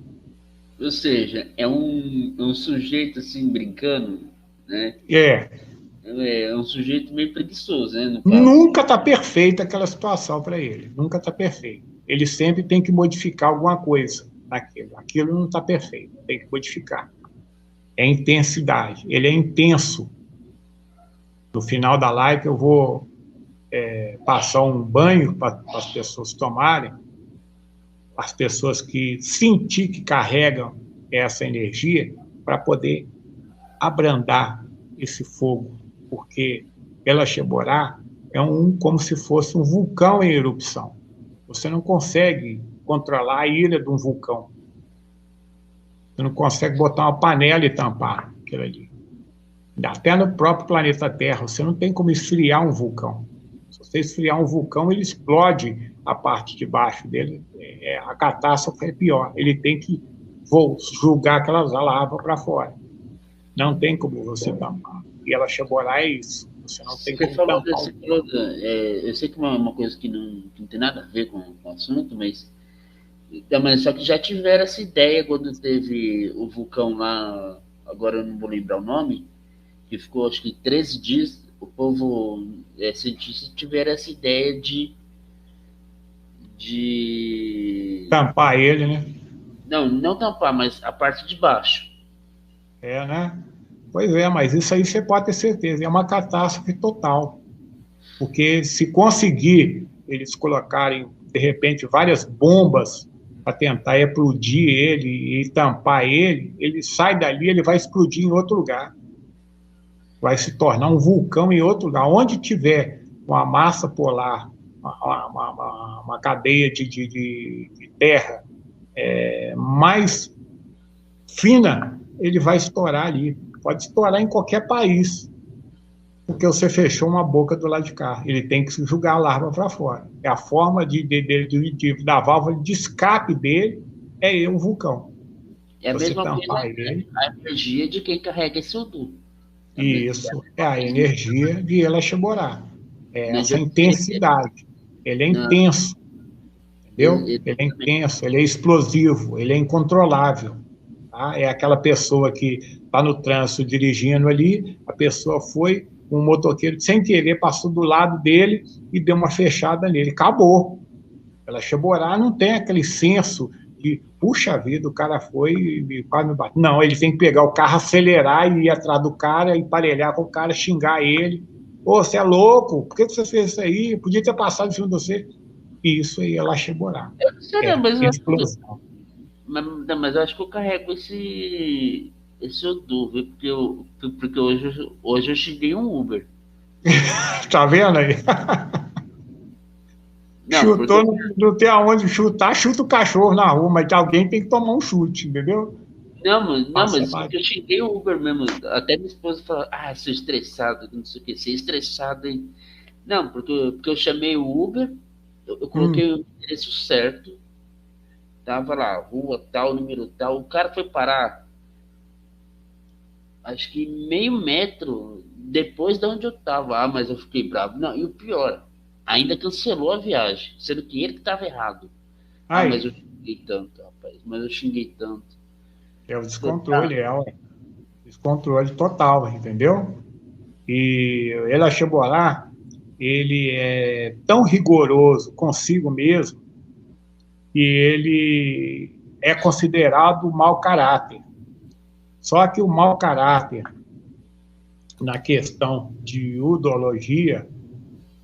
Ou seja, é um sujeito assim, brincando, né? É um sujeito meio preguiçoso, né? No caso. Nunca está perfeita aquela situação para ele. Nunca está perfeito. Ele sempre tem que modificar alguma coisa naquilo. Aquilo não está perfeito, tem que modificar. É intensidade. Ele é intenso. No final da live eu vou passar um banho para as pessoas tomarem, as pessoas que sentir que carregam essa energia para poder abrandar esse fogo, porque Ela Sheborá é como se fosse um vulcão em erupção. Você não consegue controlar a ilha de um vulcão. Você não consegue botar uma panela e tampar aquilo ali. Até no próprio planeta Terra, você não tem como esfriar um vulcão. Se você esfriar um vulcão, ele explode a parte de baixo dele. A catástrofe é pior. Ele tem que julgar aquelas lavas para fora. Não tem como você tampar. E Ela Sheborá é isso. Você não tem como tampar. Eu sei que é uma coisa que não tem nada a ver com o assunto, mas só que já tiveram essa ideia quando teve o vulcão lá, agora eu não vou lembrar o nome, que ficou acho que 13 dias, o povo cientistas tiveram essa ideia de tampar ele, né? Não tampar, mas a parte de baixo. Né? Pois é, mas isso aí você pode ter certeza, é uma catástrofe total. Porque se conseguir eles colocarem, de repente, várias bombas para tentar explodir ele e tampar ele sai dali, ele vai explodir em outro lugar. Vai se tornar um vulcão em outro lugar. Onde tiver uma massa polar, uma cadeia de terra mais fina, ele vai estourar ali. Pode estourar em qualquer país, porque você fechou uma boca do lado de cá. Ele tem que jogar a larva para fora. É a forma da válvula de escape dele um vulcão. É a mesma coisa, a energia de quem carrega esse Odu. Isso, é a energia de Ela Sheborá. É essa intensidade. Ele é intenso, entendeu? Ele é intenso, ele é explosivo, ele é incontrolável. Tá? É aquela pessoa que está no trânsito dirigindo ali, a pessoa foi, um motoqueiro, sem querer, passou do lado dele e deu uma fechada nele. Acabou. Ela Sheborá não tem aquele senso de, puxa vida, o cara foi e quase me bateu. Não, ele tem que pegar o carro, acelerar e ir atrás do cara, emparelhar com o cara, xingar ele. Pô, você é louco, por que você fez isso aí? Podia ter passado em cima de você. Isso aí é Ela Sheborá. Explosão. Mas eu acho que eu carrego esse Odu, viu? Porque hoje eu xinguei um Uber. Tá vendo aí? Chutou, não tem aonde chutar, chuta o cachorro na rua, mas alguém tem que tomar um chute, entendeu? Mas eu xinguei o Uber mesmo. Até minha esposa falou, sou estressado, não sei o que, ser estressado, hein? Não, porque eu chamei o Uber, eu coloquei o endereço certo, tava lá, rua tal, número tal, o cara foi parar, acho que meio metro depois de onde eu tava. Mas eu fiquei bravo. Não, e o pior, ainda cancelou a viagem, sendo que ele que estava errado. Mas eu xinguei tanto, rapaz. É o descontrole, Descontrole total, entendeu? E El Acheborá, ele é tão rigoroso consigo mesmo que ele é considerado mau caráter. Só que o mau caráter, na questão de udologia,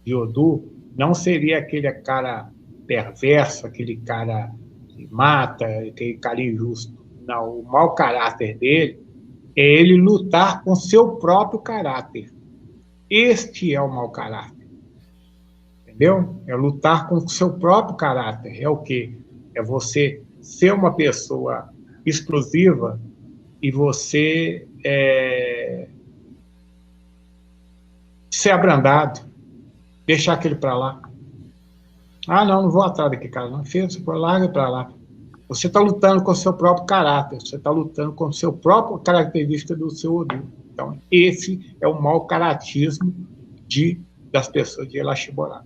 de Odu, não seria aquele cara perverso, aquele cara que mata, aquele cara injusto. Não, o mau caráter dele é ele lutar com seu próprio caráter. Este é o mau caráter, entendeu? É lutar com o seu próprio caráter. É o quê? É você ser uma pessoa explosiva e você ser abrandado, deixar aquele para lá. Ah, não, não vou atrás daquele cara, não. Filho, você larga para lá. Você está lutando com o seu próprio caráter, você está lutando com a sua própria característica do seu Odu. Então, esse é o mau caratismo das pessoas de El Acheborá.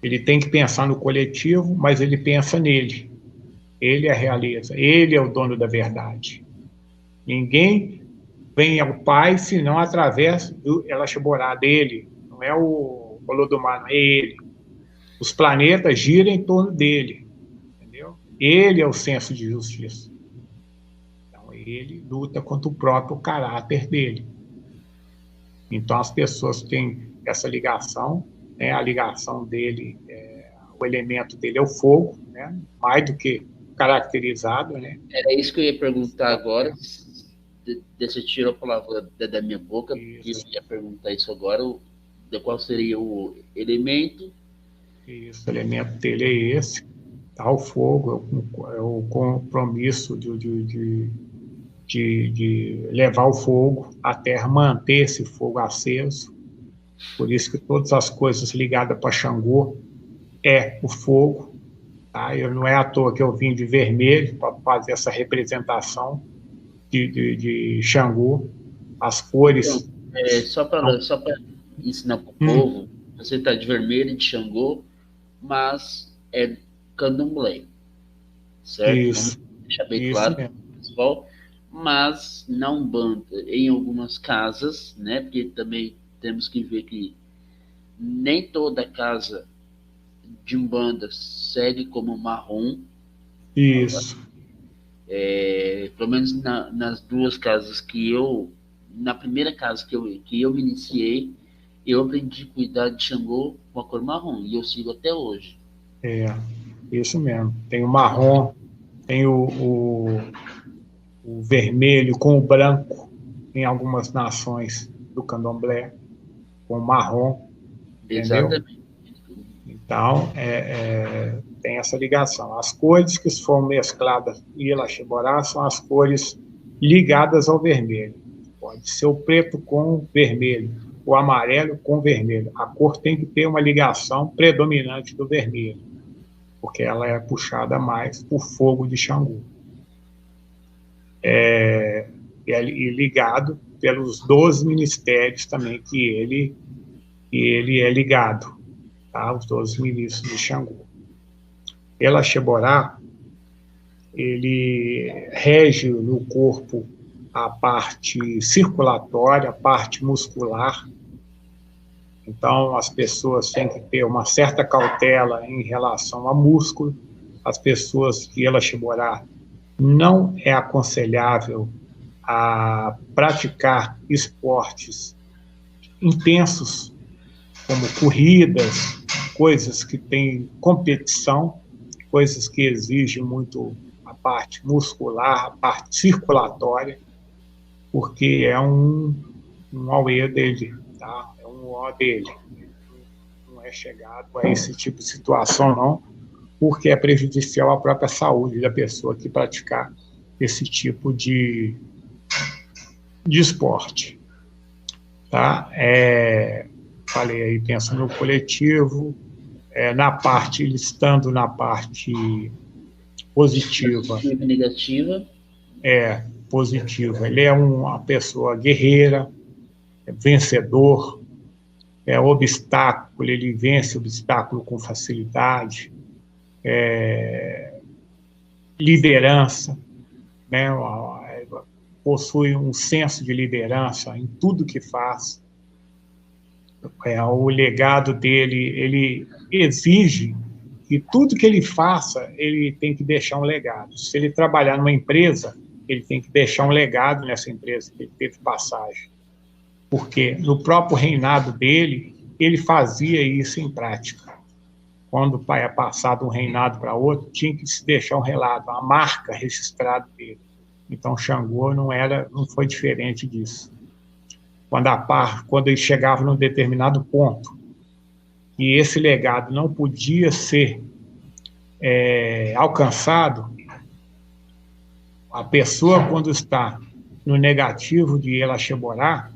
Ele tem que pensar no coletivo, mas ele pensa nele. Ele é a realeza, ele é o dono da verdade. Ninguém vem ao Pai senão através do El Acheborá, dele. Não é o Olodumare, é ele. Os planetas giram em torno dele. Entendeu? Ele é o senso de justiça. Então, ele luta contra o próprio caráter dele. Então, as pessoas têm essa ligação, né? A ligação dele, o elemento dele é o fogo, né? Mais do que caracterizado, né? Era isso que eu ia perguntar agora. Você tirou a palavra da minha boca, porque eu ia perguntar isso agora, de qual seria o elemento. Isso, o elemento dele é esse, tá? O fogo, é o compromisso de levar o fogo à terra, manter esse fogo aceso. Por isso que todas as coisas ligadas para Xangô é o fogo. Tá? Não é à toa que eu vim de vermelho para fazer essa representação de Xangô. As cores... Então, só para ensinar para o povo, você está de vermelho, de Xangô, mas é candomblé, certo? Isso. Vamos deixar bem claro para o pessoal. Mas na Umbanda, em algumas casas, né? Porque também temos que ver que nem toda casa de Umbanda segue como marrom. Isso. Pelo menos nas duas casas na primeira casa que eu me iniciei, eu aprendi a cuidar de Xangô com a cor marrom, e eu sigo até hoje. Isso mesmo. Tem o marrom, tem o vermelho com o branco, em algumas nações do candomblé, com o marrom. Exatamente. Entendeu? Então, tem essa ligação. As cores que foram mescladas em El Acheborá são as cores ligadas ao vermelho. Pode ser o preto com vermelho, o amarelo com vermelho. A cor tem que ter uma ligação predominante do vermelho, porque ela é puxada mais por fogo de Xangô. E ligado pelos 12 ministérios também que ele é ligado, tá? Os 12 ministros de Xangô. El Acheborá, ele rege no corpo a parte circulatória, a parte muscular. Então, as pessoas têm que ter uma certa cautela em relação ao músculo. As pessoas de El Acheborá, não é aconselhável a praticar esportes intensos, como corridas, coisas que têm competição, coisas que exigem muito a parte muscular, a parte circulatória, porque é um auê dele, tá? É um ó dele. Não é chegado a esse tipo de situação, não, porque é prejudicial à própria saúde da pessoa que praticar esse tipo de esporte. Tá? Falei aí, pensa no coletivo, estando na parte positiva. E negativa. Positiva. Ele é uma pessoa guerreira, vencedor, obstáculo, ele vence obstáculo com facilidade, liderança, né? possui um senso de liderança em tudo que faz. O legado dele, ele exige que tudo que ele faça, ele tem que deixar um legado. Se ele trabalhar numa empresa, ele tem que deixar um legado nessa empresa que ele teve passagem. Porque no próprio reinado dele, ele fazia isso em prática. Quando o pai é passado de um reinado para outro, tinha que se deixar um relato, uma marca registrada dele. Então, Xangô não foi diferente disso. Quando ele chegava num determinado ponto, e esse legado não podia ser alcançado, a pessoa, quando está no negativo de Elaxeborá,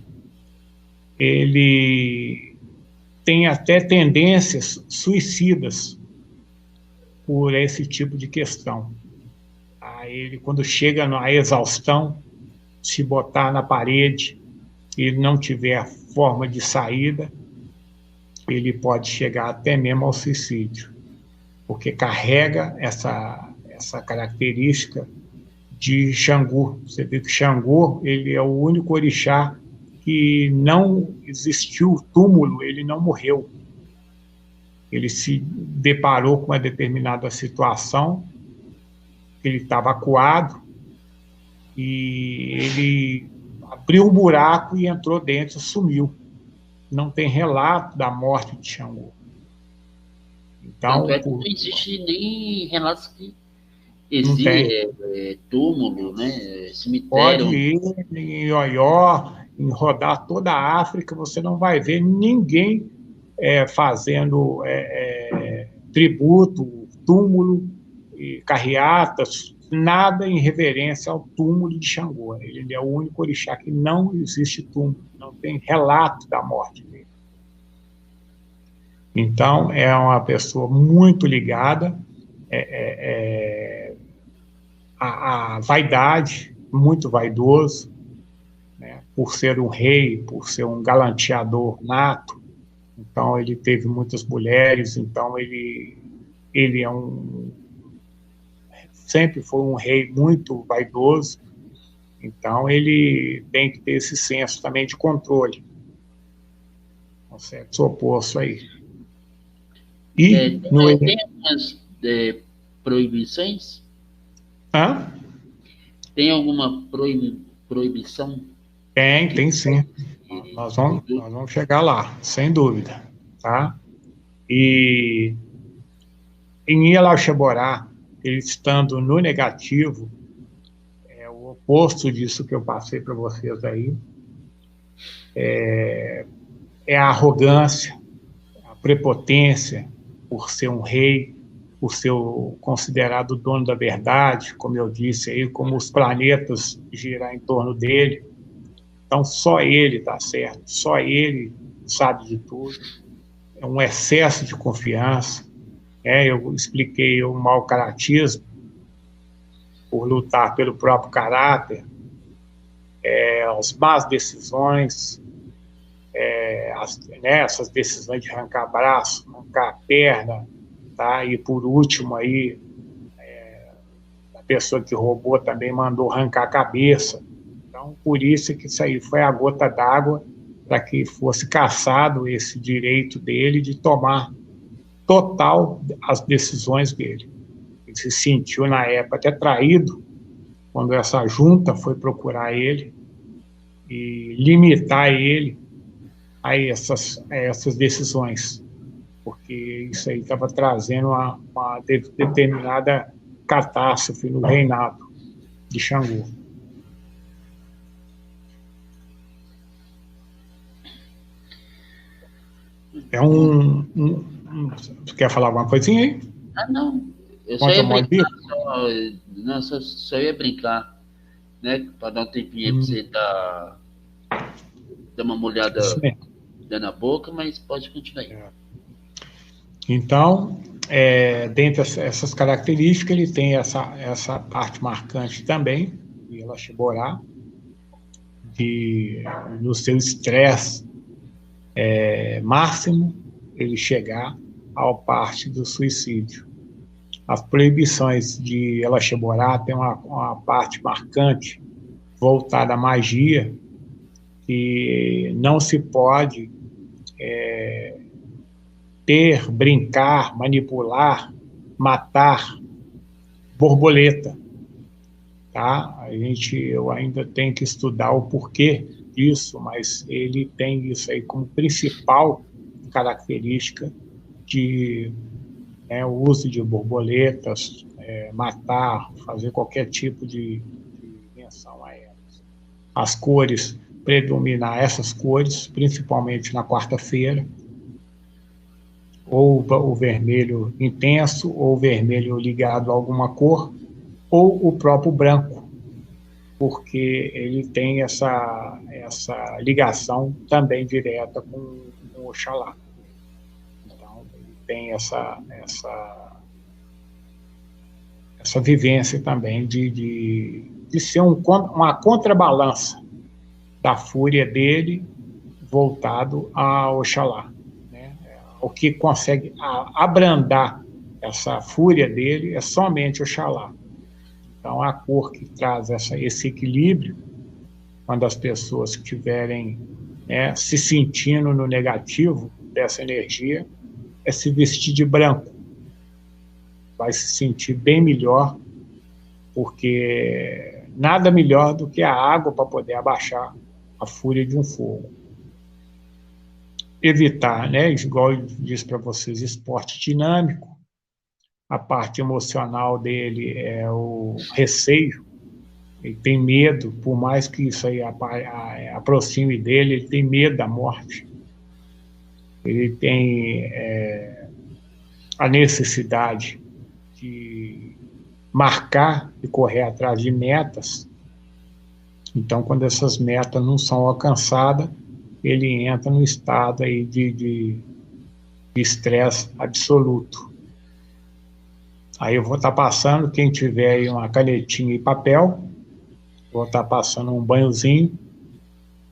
ele tem até tendências suicidas por esse tipo de questão. Aí ele, quando chega na exaustão, se botar na parede e não tiver forma de saída, ele pode chegar até mesmo ao suicídio, porque carrega essa característica de Xangô. Você vê que Xangô, ele é o único orixá que não existiu túmulo, ele não morreu. Ele se deparou com uma determinada situação, ele estava acuado, e ele abriu um buraco e entrou dentro e sumiu. Não tem relato da morte de Xangô. Então, não existe nem relatos que existe túmulo, né, cemitério. Pode ir em Ioió, em rodar toda a África, você não vai ver ninguém fazendo tributo, túmulo, carreatas, nada em reverência ao túmulo de Xangô. Ele é o único orixá que não existe túmulo, não tem relato da morte dele. Então, é uma pessoa muito ligada à vaidade, muito vaidoso, né? Por ser um rei, por ser um galanteador nato. Então, ele teve muitas mulheres, então ele sempre foi um rei muito vaidoso, então ele tem que ter esse senso também de controle. Um certo oposto aí. E tem algumas proibições? Hã? Tem alguma proibição? Tem sim. Nós vamos chegar lá, sem dúvida. Tá? E em Elaxeborá, ele estando no negativo, é o oposto disso que eu passei para vocês aí, é a arrogância, a prepotência, por ser um rei, por ser considerado o dono da verdade, como eu disse aí, como os planetas girar em torno dele. Então, só ele está certo, só ele sabe de tudo. É um excesso de confiança. Eu expliquei o mau caratismo, por lutar pelo próprio caráter, as más decisões, essas decisões de arrancar braço, arrancar perna, tá? E por último aí, a pessoa que roubou também mandou arrancar a cabeça. Então, por isso que isso aí foi a gota d'água para que fosse cassado esse direito dele de tomar total as decisões dele. Ele se sentiu, na época, até traído, quando essa junta foi procurar ele e limitar ele a essas decisões, porque isso aí estava trazendo uma determinada catástrofe no reinado de Xangô. Você quer falar alguma coisinha aí? Não. Eu só ia brincar. Só ia brincar, né? Para dar um tempinho para você dar uma molhada na boca, mas pode continuar aí. Então, dentre essas características, ele tem essa parte marcante também, de Elaxeborá, no seu estresse máximo, ele chegar ao parte do suicídio. As proibições de Elaxeborá têm uma parte marcante, voltada à magia, que não se pode ter, brincar, manipular, matar borboleta, tá? Eu ainda tenho que estudar o porquê disso, mas ele tem isso aí como principal característica de o uso de borboletas, matar, fazer qualquer tipo de menção a elas. As cores, predominar essas cores, principalmente na quarta-feira, ou o vermelho intenso, ou o vermelho ligado a alguma cor, ou o próprio branco, porque ele tem essa ligação também direta com o Oxalá. Então, ele tem essa vivência também de ser uma contrabalança da fúria dele voltado ao Oxalá. O que consegue abrandar essa fúria dele é somente Oxalá. Então, a cor que traz esse equilíbrio, quando as pessoas estiverem se sentindo no negativo dessa energia, é se vestir de branco. Vai se sentir bem melhor, porque nada melhor do que a água para poder abaixar a fúria de um fogo. Evitar, igual eu disse para vocês, esporte dinâmico. A parte emocional dele é o receio. Ele tem medo, por mais que isso aí aproxime dele, ele tem medo da morte. Ele tem a necessidade de marcar e correr atrás de metas. Então, quando essas metas não são alcançadas, ele entra no estado aí de estresse absoluto. Aí eu vou estar passando, quem tiver aí uma canetinha e papel, vou estar passando um banhozinho.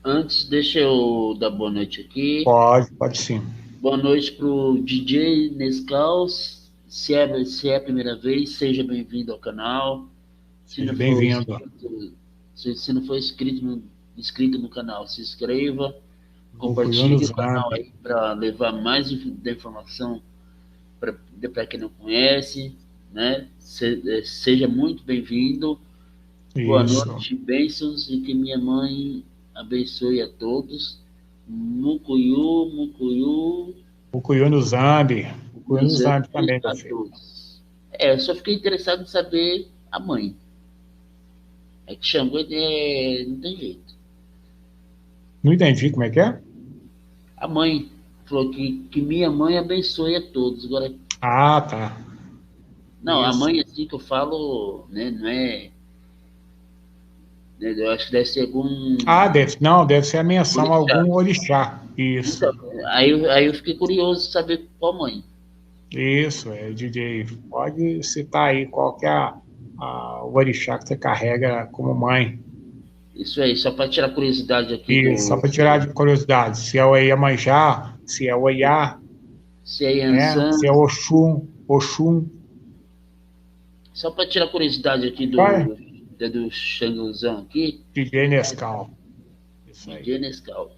Antes, deixa eu dar boa noite aqui. Pode sim. Boa noite para o DJ Nescau. Se é a primeira vez, seja bem-vindo ao canal. Seja bem-vindo. Se não for inscrito no canal, se inscreva. Compartilhe o canal aí para levar mais informação para quem não conhece, né? Seja muito bem-vindo. Boa noite, bênçãos, e que minha mãe abençoe a todos. Mucuyu no Zambi. Mucuyu no Zambi também, a todos. Eu só fiquei interessado em saber a mãe. É que Xangô não tem jeito. Não entendi como é que é? A mãe falou que minha mãe abençoe a todos. Agora, tá. Não, isso. A mãe, assim que eu falo, né, não é... Eu acho que deve ser algum... deve ser a menção a algum orixá. Isso. Então, aí eu fiquei curioso de saber qual mãe. Isso, DJ. Pode citar aí qual que é o orixá que você carrega como mãe. Isso aí, só para tirar curiosidade aqui. Só para tirar de curiosidade. Se é o Iemanjá, se é o Oiá, se é Yansan, se é Oxum. Só para tirar curiosidade aqui do Xanguzão aqui. DJ Nescau. Isso aí. DJ Nescau.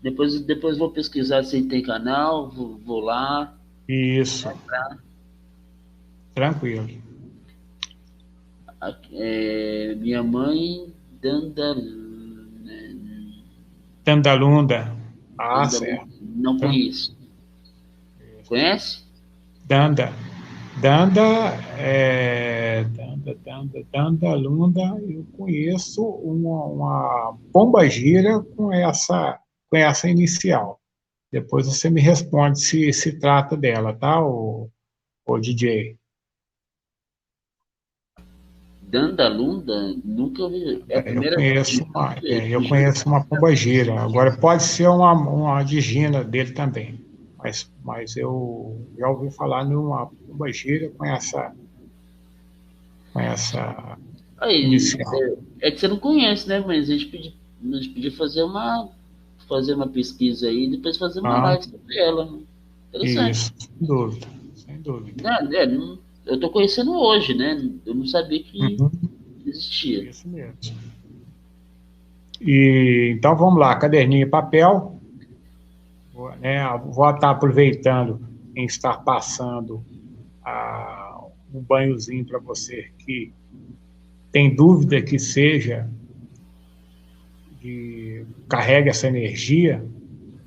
Depois vou pesquisar se tem canal, vou lá. Isso. Tranquilo. Minha mãe, Dandalunda. Certo. Não conheço. Conhece? Dandalunda, eu conheço uma pombagira com essa inicial. Depois você me responde se trata dela, tá, o DJ? Dandalunda? Nunca ouvi. Eu conheço uma pombagira. Agora, pode ser uma digina dele também. Mas eu já ouvi falar numa pombagira com essa aí, inicial. É que você não conhece, né? Mas a gente podia fazer uma pesquisa aí e depois fazer uma live sobre ela. Né? Interessante. Isso, sem dúvida. Eu estou conhecendo hoje, né? Eu não sabia que existia. Isso mesmo. Então vamos lá, caderninho e papel, né? Vou estar aproveitando em estar passando um banhozinho para você que tem dúvida que seja carregue essa energia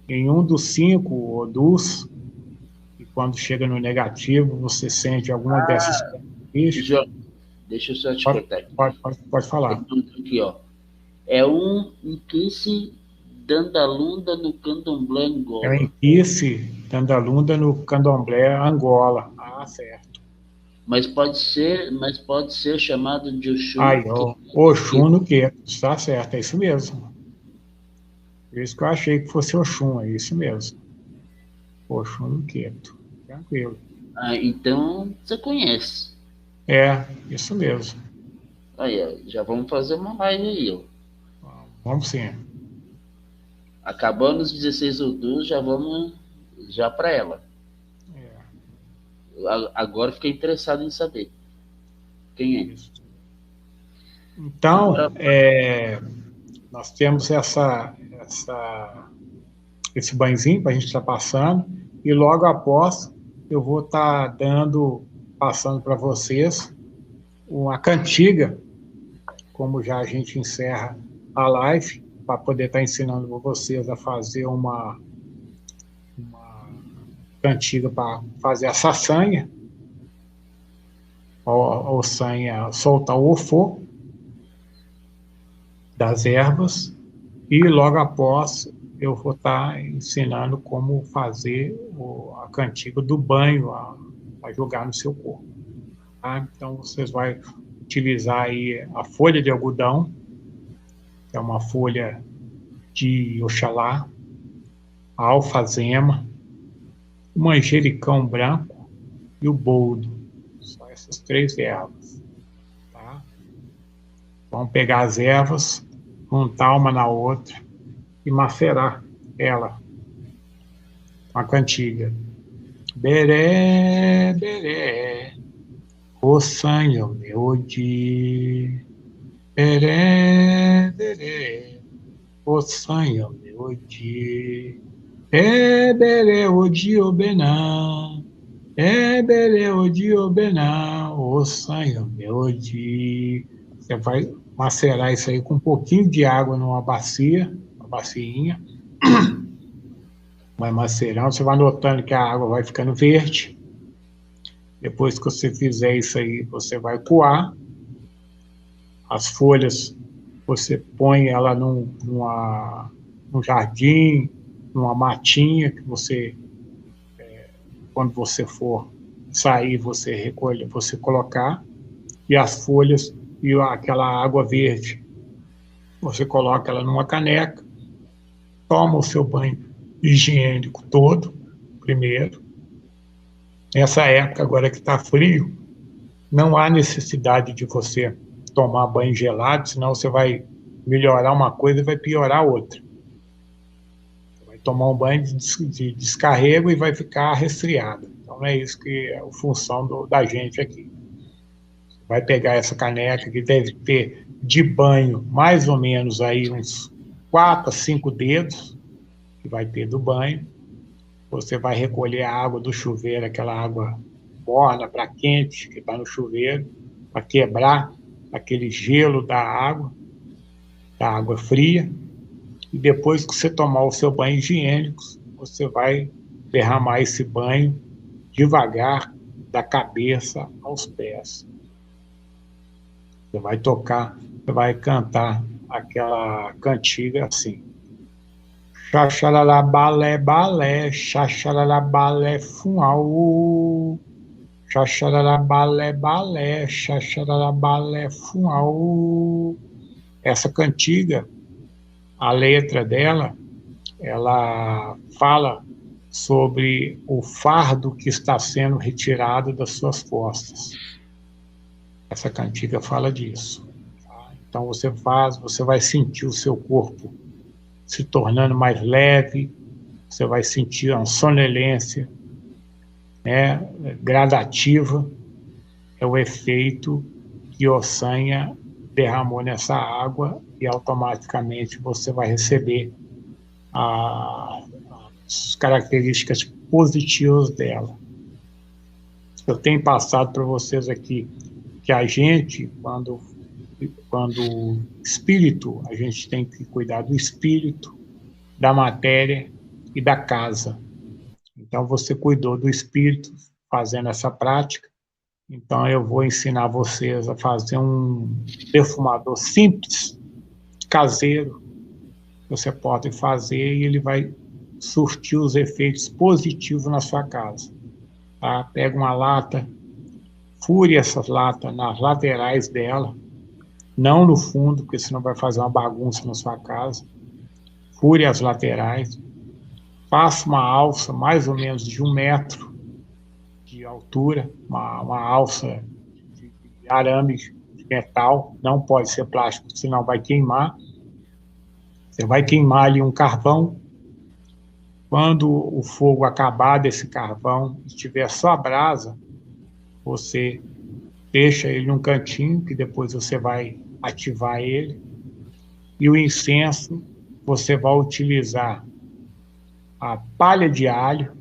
em um dos 5 ou dos, e quando chega no negativo, você sente alguma dessas características. João, deixa eu só te cortar aqui. Pode falar. Aqui, ó. É um Inquice Dandalunda no Candomblé Angola. É um Inquice Dandalunda no Candomblé Angola. Ah, certo. Mas pode ser chamado de Oxum. Aí, ó, Oxum no Queto. Está certo, é isso mesmo. Por isso que eu achei que fosse Oxum, é isso mesmo. Oxum no Queto. Tranquilo. Ah, então você conhece. É, isso mesmo. Aí, ó, já vamos fazer uma live aí, ó. Vamos sim. Acabando os 16 Odus, já vamos para ela. Agora fiquei interessado em saber quem é. Isso. Então, nós temos esse banhozinho para a gente estar passando, e logo após eu vou estar passando para vocês uma cantiga, como já a gente encerra a live, para poder estar ensinando vocês a fazer uma cantiga para fazer a saçanha, ou sanha, soltar o ofô das ervas, e logo após eu vou estar ensinando como fazer a cantiga do banho a jogar no seu corpo. Tá? Então vocês vão utilizar aí a folha de algodão, que é uma folha de Oxalá, a alfazema, o manjericão branco e o boldo. Só essas 3 ervas. Tá? Vamos pegar as ervas, juntar uma na outra e macerar ela com a cantiga. Beré, beré, o sanho meu de. Beré, beré, o sanho meu de. É beré o de obená. É beré o de obená, o sanho meu de. Você vai macerar isso aí com um pouquinho de água numa bacia, uma baciinha. Vai macerando, você vai notando que a água vai ficando verde. Depois que você fizer isso aí, você vai coar. As folhas, você põe ela num jardim, numa matinha, que você, quando você for sair, você recolhe, você colocar. E as folhas e aquela água verde, você coloca ela numa caneca, toma o seu banho higiênico todo, primeiro. Nessa época, agora que está frio, não há necessidade de você tomar banho gelado, senão você vai melhorar uma coisa e vai piorar outra. Você vai tomar um banho de descarrego e vai ficar resfriado. Então, é isso que é a função da gente aqui. Você vai pegar essa caneca, que deve ter de banho mais ou menos aí uns 4 a 5 dedos, que vai ter do banho. Você vai recolher a água do chuveiro, aquela água morna para quente que está no chuveiro, para quebrar aquele gelo da água fria. E depois que você tomar o seu banho higiênico, você vai derramar esse banho devagar, da cabeça aos pés. Você vai tocar, você vai cantar aquela cantiga assim. Xaxarará balé balé, xaxarará balé fuau. Xaxarará balé balé, xaxarará balé fuau. Essa cantiga, a letra dela, ela fala sobre o fardo que está sendo retirado das suas costas. Essa cantiga fala disso. Tá? Então você vai sentir o seu corpo se tornando mais leve, você vai sentir uma sonolência, né, gradativa, é o efeito que Ossanha derramou nessa água e automaticamente você vai receber as características positivas dela. Eu tenho passado para vocês aqui que a gente, quando espírito, a gente tem que cuidar do espírito, da matéria e da casa. Então, você cuidou do espírito fazendo essa prática, então eu vou ensinar vocês a fazer um perfumador simples, caseiro, que você pode fazer e ele vai surtir os efeitos positivos na sua casa. Tá? Pega uma lata, fure essas latas nas laterais dela, não no fundo, porque senão vai fazer uma bagunça na sua casa. Fure as laterais, faça uma alça mais ou menos de 1 metro de altura, uma alça de arame de metal, não pode ser plástico, senão vai queimar. Você vai queimar ali um carvão. Quando o fogo acabar desse carvão e tiver só a brasa, você deixa ele num cantinho, que depois você vai ativar ele. E o incenso, você vai utilizar a palha de alho,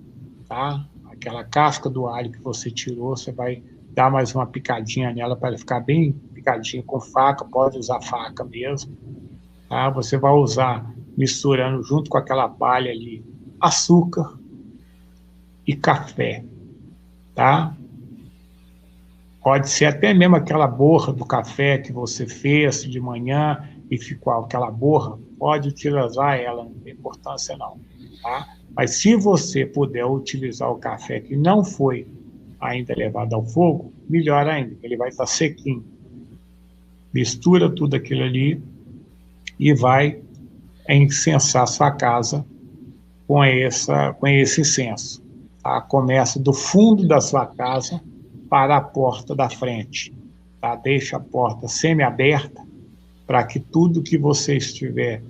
tá? Aquela casca do alho que você tirou, você vai dar mais uma picadinha nela para ela ficar bem picadinha com faca, pode usar faca mesmo. Tá? Você vai usar, misturando junto com aquela palha ali, açúcar e café, tá? Pode ser até mesmo aquela borra do café que você fez de manhã e ficou aquela borra, pode utilizar ela, não tem importância não, tá? Mas se você puder utilizar o café que não foi ainda levado ao fogo, melhor ainda, ele vai estar sequinho. Mistura tudo aquilo ali e vai incensar sua casa com esse incenso. Tá? Começa do fundo da sua casa para a porta da frente. Tá? Deixa a porta semi-aberta para que tudo que você estiver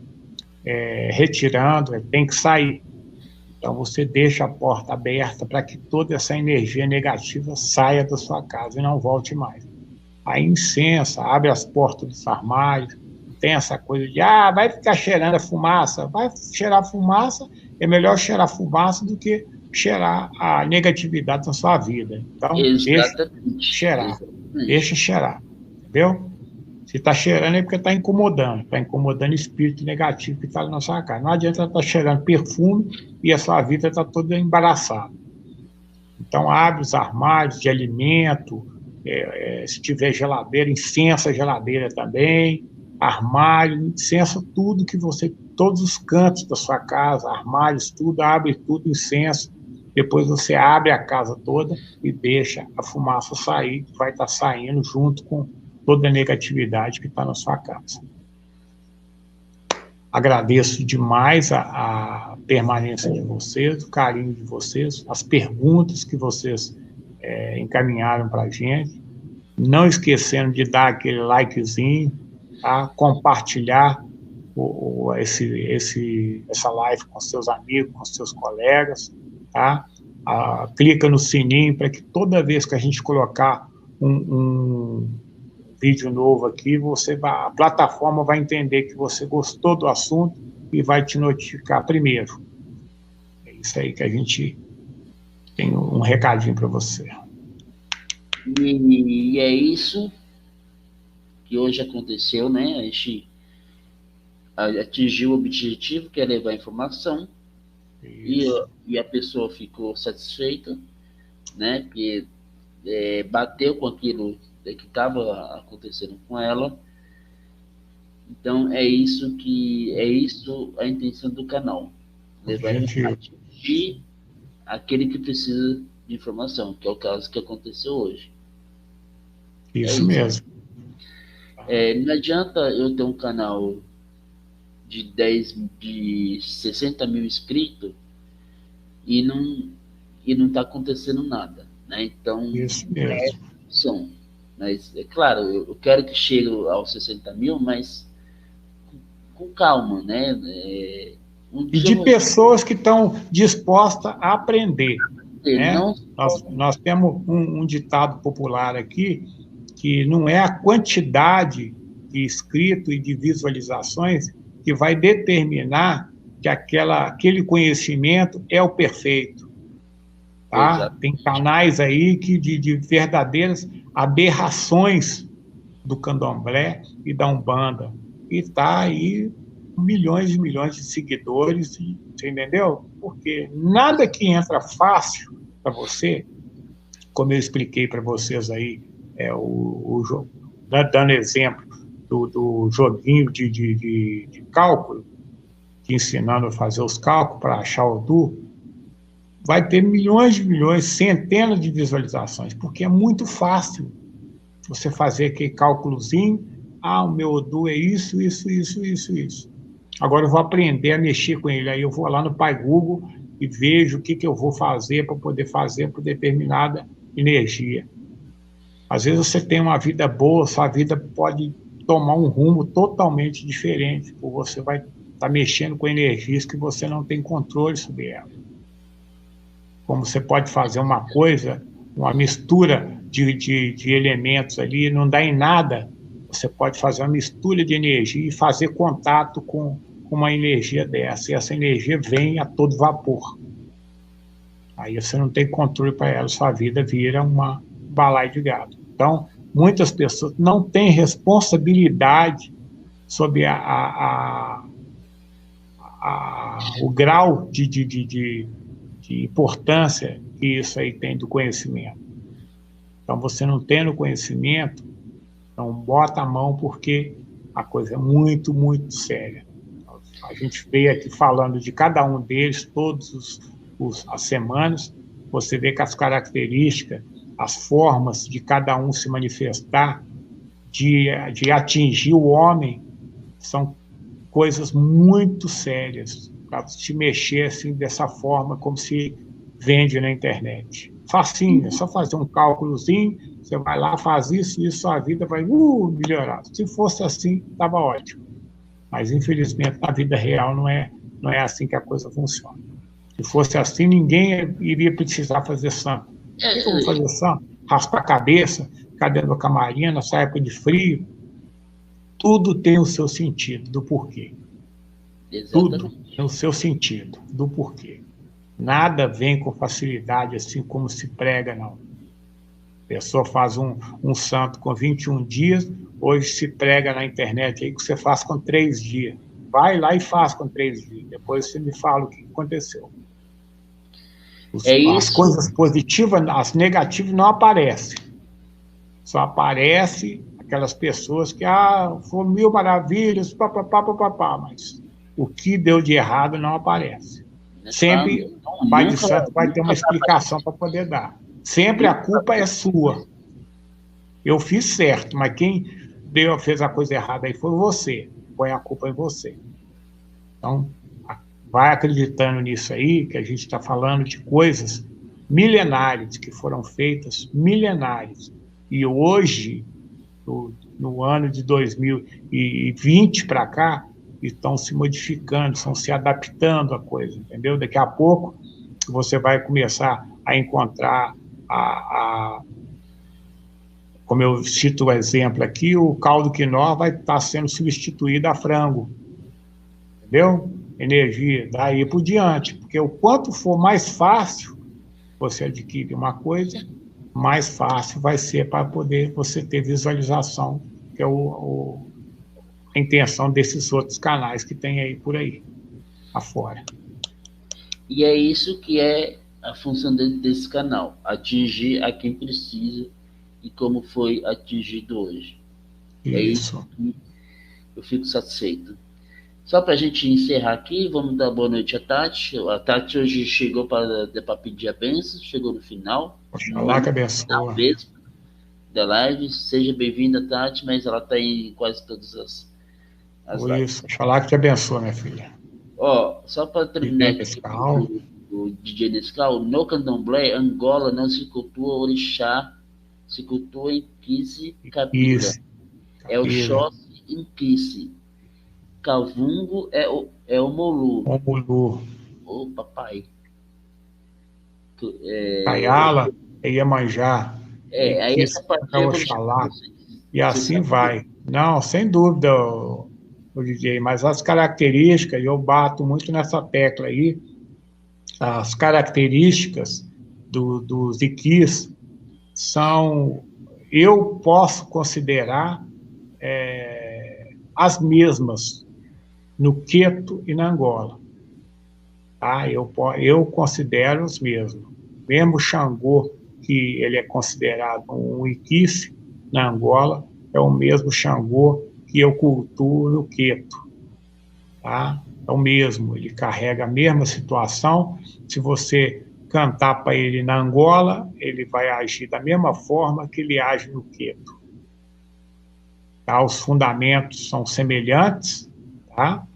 retirando tem que sair. Então, você deixa a porta aberta para que toda essa energia negativa saia da sua casa e não volte mais. Aí incensa, abre as portas dos armários, tem essa coisa de, vai ficar cheirando a fumaça. Vai cheirar fumaça, é melhor cheirar fumaça do que cheirar a negatividade na sua vida. Então, deixa cheirar, deixa cheirar, entendeu? Se está cheirando é porque está incomodando espírito negativo que está na sua casa. Não adianta estar cheirando perfume e a sua vida está toda embaraçada. Então, abre os armários de alimento, se tiver geladeira, incensa a geladeira também, armário, incensa tudo que você, todos os cantos da sua casa, armários, tudo, abre tudo, incensa. Depois você abre a casa toda e deixa a fumaça sair, que vai estar saindo junto com toda a negatividade que está na sua casa. Agradeço demais a permanência de vocês, o carinho de vocês, as perguntas que vocês encaminharam para a gente. Não esquecendo de dar aquele likezinho, tá? Compartilhar essa live com seus amigos, com seus colegas. Tá? Clica no sininho para que toda vez que a gente colocar um vídeo novo aqui, a plataforma vai entender que você gostou do assunto e vai te notificar primeiro. É isso aí que a gente tem um recadinho para você. E é isso que hoje aconteceu, né? A gente atingiu o objetivo, que é levar informação, e a pessoa ficou satisfeita, né? Porque bateu com aquilo que estava acontecendo com ela. Então é isso a intenção do canal, levar atingir aquele que precisa de informação, que é o caso que aconteceu hoje. Isso mesmo. Não adianta eu ter um canal de 60 mil inscritos e não tá acontecendo nada, né? Então isso mesmo. Mas é claro, eu quero que chegue aos 60 mil, mas com calma, né? E de pessoas que estão dispostas a aprender. Né? Nós temos um ditado popular aqui, que não é a quantidade de escrito e de visualizações que vai determinar que aquele conhecimento é o perfeito. Tá? Exato. Tem canais aí de verdadeiras aberrações do candomblé e da Umbanda. E está aí milhões e milhões de seguidores, você entendeu? Porque nada que entra fácil para você, como eu expliquei para vocês aí, dando exemplo do joguinho de cálculo, te ensinando a fazer os cálculos para achar o Du, vai ter milhões de milhões, centenas de visualizações, porque é muito fácil você fazer aquele cálculozinho, o meu Odu é isso, isso, isso, isso, isso. Agora eu vou aprender a mexer com ele, aí eu vou lá no Pai Google e vejo o que eu vou fazer para poder fazer por determinada energia. Às vezes você tem uma vida boa, sua vida pode tomar um rumo totalmente diferente, porque você vai estar mexendo com energias que você não tem controle sobre elas. Como você pode fazer uma coisa, uma mistura de elementos ali, não dá em nada, você pode fazer uma mistura de energia e fazer contato com uma energia dessa, e essa energia vem a todo vapor. Aí você não tem controle para ela, sua vida vira uma balaio de gado. Então, muitas pessoas não têm responsabilidade sobre o grau de importância que isso aí tem do conhecimento. Então, você não tendo conhecimento, então bota a mão, porque a coisa é muito, muito séria. A gente veio aqui falando de cada um deles, todas as semanas, você vê que as características, as formas de cada um se manifestar, de atingir o homem, são coisas muito sérias, para te mexer assim, dessa forma, como se vende na internet. Facinho, é só fazer um cálculozinho, você vai lá, faz isso, e sua vida vai melhorar. Se fosse assim, estava ótimo. Mas, infelizmente, na vida real não é assim que a coisa funciona. Se fosse assim, ninguém iria precisar fazer santo. Por que eu vou fazer santo? Raspar a cabeça, ficar dentro da camarinha, nessa época de frio. Tudo tem o seu sentido, do porquê. Exatamente. Tudo tem o seu sentido, do porquê. Nada vem com facilidade, assim como se prega, não. A pessoa faz um santo com 21 dias, hoje se prega na internet aí que você faz com 3 dias. Vai lá e faz com 3 dias. Depois você me fala o que aconteceu. As coisas positivas, as negativas não aparecem. Só aparece aquelas pessoas que, foi 1000 maravilhas, papapá, mas o que deu de errado não aparece. Sempre o Pai de Santo vai ter uma explicação para poder dar. Sempre a culpa é sua. Eu fiz certo, mas quem fez a coisa errada aí foi você. Põe a culpa em você. Então, vai acreditando nisso aí, que a gente está falando de coisas milenares, que foram feitas milenares. E hoje, no ano de 2020 para cá, estão se modificando, estão se adaptando à coisa, entendeu? Daqui a pouco você vai começar a encontrar como eu cito o exemplo aqui, o caldo quinó vai estar sendo substituído a frango, entendeu? Energia, daí por diante, porque o quanto for mais fácil você adquirir uma coisa, mais fácil vai ser para poder você ter visualização, que é a intenção desses outros canais que tem aí por aí, afora. E é isso que é a função desse canal, atingir a quem precisa e como foi atingido hoje. Isso. É isso que eu fico satisfeito. Só para a gente encerrar aqui, vamos dar boa noite à Tati. A Tati hoje chegou para pedir a bênção, chegou no final. Oxalá que abençoa. Mesmo da live. Seja bem-vinda, Tati, mas ela está em quase todas as lives. Isso, oxalá que te abençoe, minha filha. Só para terminar aqui o DJ Nescau, no Candomblé, Angola não se cultua orixá, se cultua em Kisse Capira. É o Xóssi em Kisse. Cavungo é o Molu. O Molu. Ô, papai. Tayala é Iemanjá. Aí essa parte é Oxalá. E assim vai. Não, sem dúvida, o DJ, mas as características, eu bato muito nessa tecla aí, as características dos Iquis são, eu posso considerar as mesmas no Queto e na Angola. Tá? Eu considero os mesmos. Mesmo o Xangô, que ele é considerado um Iquice na Angola, é o mesmo Xangô que eu cultuo no Queto. Tá? É o mesmo, ele carrega a mesma situação. Se você cantar para ele na Angola, ele vai agir da mesma forma que ele age no Queto. Tá? Os fundamentos são semelhantes, tá?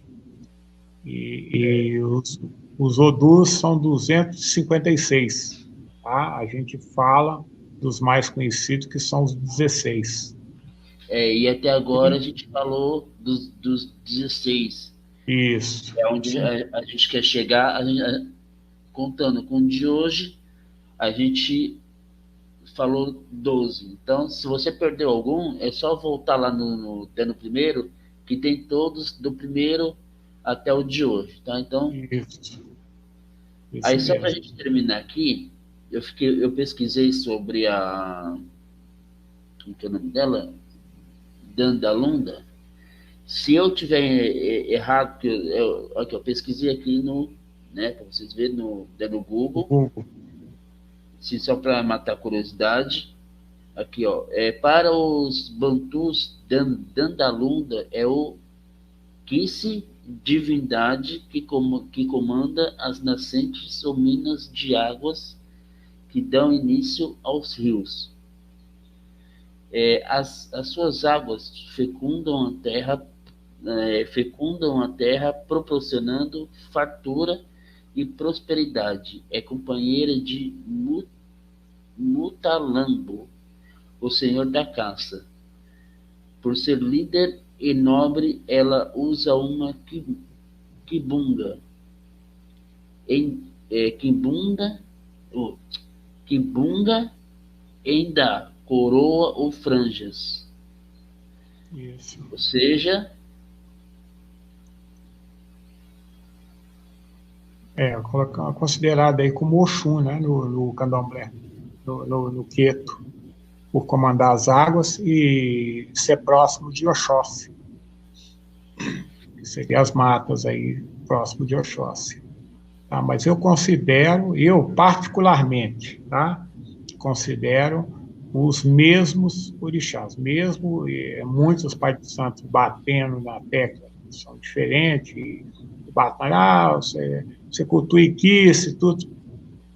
E os Odus são 256. Tá? A gente fala dos mais conhecidos, que são os 16. E até agora a gente falou dos 16. Isso. É onde a gente quer chegar, contando com o de hoje, a gente falou 12. Então, se você perdeu algum, é só voltar lá no primeiro, que tem todos do primeiro até o de hoje, tá? Então, isso aí só para a mesmo. gente terminar aqui, eu pesquisei sobre o que é o nome dela? Dandalunda. Se eu tiver errado, que eu pesquisei aqui né, para vocês verem no Google, se só para matar a curiosidade, aqui, ó, para os Bantus, Dandalunda é o Kisse, divindade que comanda as nascentes ou minas de águas que dão início aos rios. As suas águas fecundam a terra, proporcionando fartura e prosperidade. É companheira de Mutalambo, o senhor da caça. Por ser líder e nobre, ela usa uma quibunga. Quibunga ainda coroa ou franjas. Isso. Ou seja, considerada aí como Oxum, né, no candomblé, no Queto, por comandar as águas e ser próximo de Oxóssi, que seria as matas aí, próximo de Oxóssi. Tá? Mas eu particularmente, tá? Considero os mesmos orixás, mesmo muitos pais de santos batendo na tecla, são diferentes, batendo, você cultua Iquice, tudo,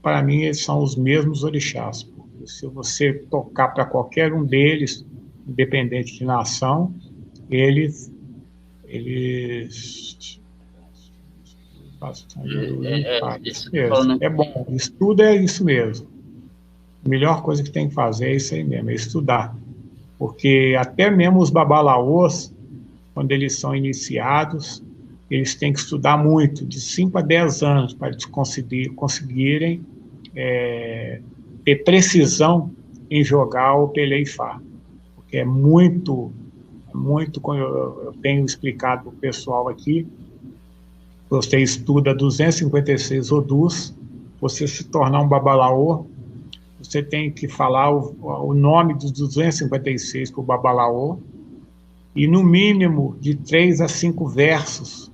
para mim eles são os mesmos orixás, porque se você tocar para qualquer um deles, independente de nação, eles isso que eu tô falando. É bom, estudo é isso mesmo. A melhor coisa que tem que fazer é isso aí mesmo, é estudar. Porque até mesmo os babalaôs, quando eles são iniciados, eles têm que estudar muito, de 5 a 10 anos, para eles conseguirem ter precisão em jogar o Pelé e Fá. Porque é muito, como eu tenho explicado para o pessoal aqui, você estuda 256 Odus, você se tornar um babalaô, você tem que falar o nome dos 256 para o babalaô, e no mínimo de 3 a 5 versos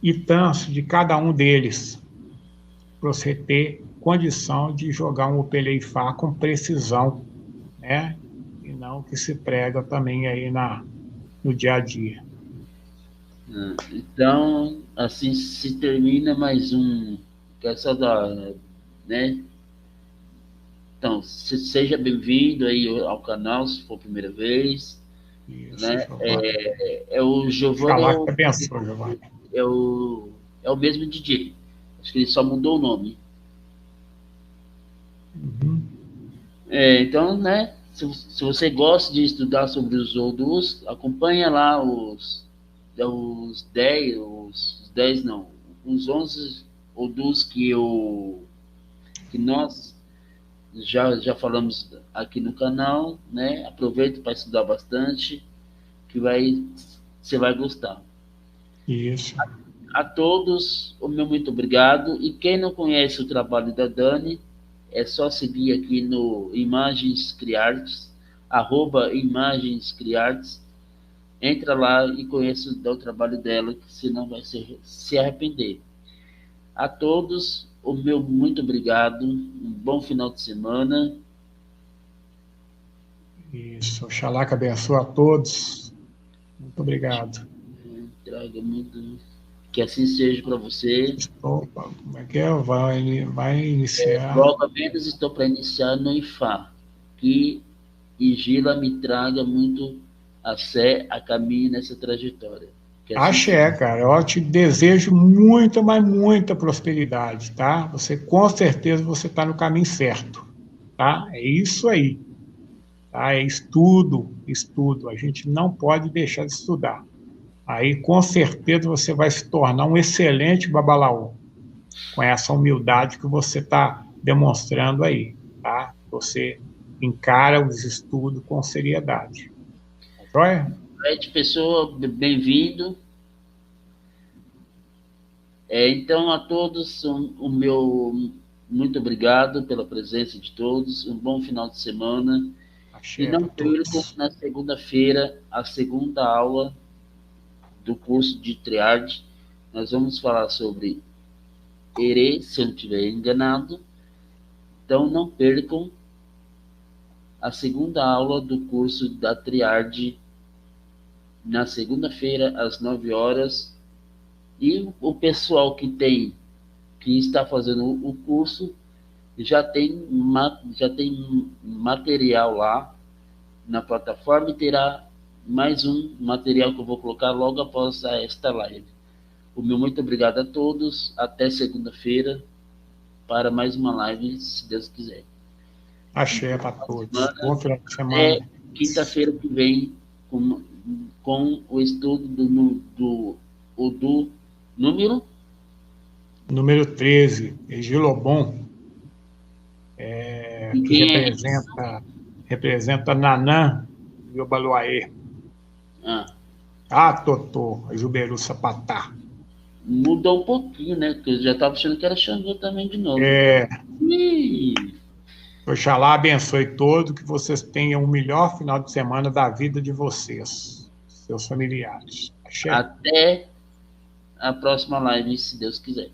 e tantos de cada um deles, para você ter condição de jogar um Opelê e Fá com precisão, né? E não que se prega também aí no dia a dia. Então, assim se termina mais um. Né? Então, seja bem-vindo aí ao canal, se for a primeira vez. Isso, né? O Giovanni é o mesmo DJ. Acho que ele só mudou o nome. Uhum. Então, né? Se você gosta de estudar sobre os Odus, acompanha lá os 10, os 11 Odus que nós já falamos aqui no canal, né? Aproveita para estudar bastante, que você vai gostar. Isso. A todos, o meu muito obrigado. E quem não conhece o trabalho da Dani, é só seguir aqui no Imagens Criartes, @Imagens Criartes. Entra lá e conheça o trabalho dela, que você não vai se arrepender. A todos, o meu muito obrigado. Um bom final de semana. Isso. Oxalá que abençoe a todos. Muito obrigado. Traga muito. Que assim seja para você. Como é que é? Vai iniciar. Logo apenas estou para iniciar no IFA. Que Igila me traga muito a sé, a caminho nessa trajetória. Axé, cara. Eu te desejo muita, mas muita prosperidade, tá? Com certeza, você está no caminho certo, tá? É isso aí, tá? É estudo, estudo. A gente não pode deixar de estudar. Aí, com certeza, você vai se tornar um excelente babalaô, com essa humildade que você está demonstrando aí, tá? Você encara os estudos com seriedade. Tá joia? Pessoa, bem-vindo. Então, a todos, o meu muito obrigado pela presença de todos. Um bom final de semana. Axé E não pra todos. percam na segunda-feira a segunda aula do curso de triade. Nós vamos falar sobre Herê, se eu não estiver enganado. Então, não percam a segunda aula do curso da triade na segunda-feira, às 9 horas. E o pessoal que está fazendo o curso já tem material lá na plataforma e terá mais um material que eu vou colocar logo após esta live. O meu muito obrigado a todos. Até segunda-feira para mais uma live, se Deus quiser. Axé para todos. Bom final de semana. Até quinta-feira que vem com o estudo do número? Número 13, Egilobon, que representa Nanã e Obaloaê. Totô, Juberu Sapatá. Mudou um pouquinho, né? Porque eu já estava achando que era Xangô também de novo. Oxalá abençoe todos, que vocês tenham o melhor final de semana da vida de vocês, seus familiares. Axé. Até a próxima live, se Deus quiser.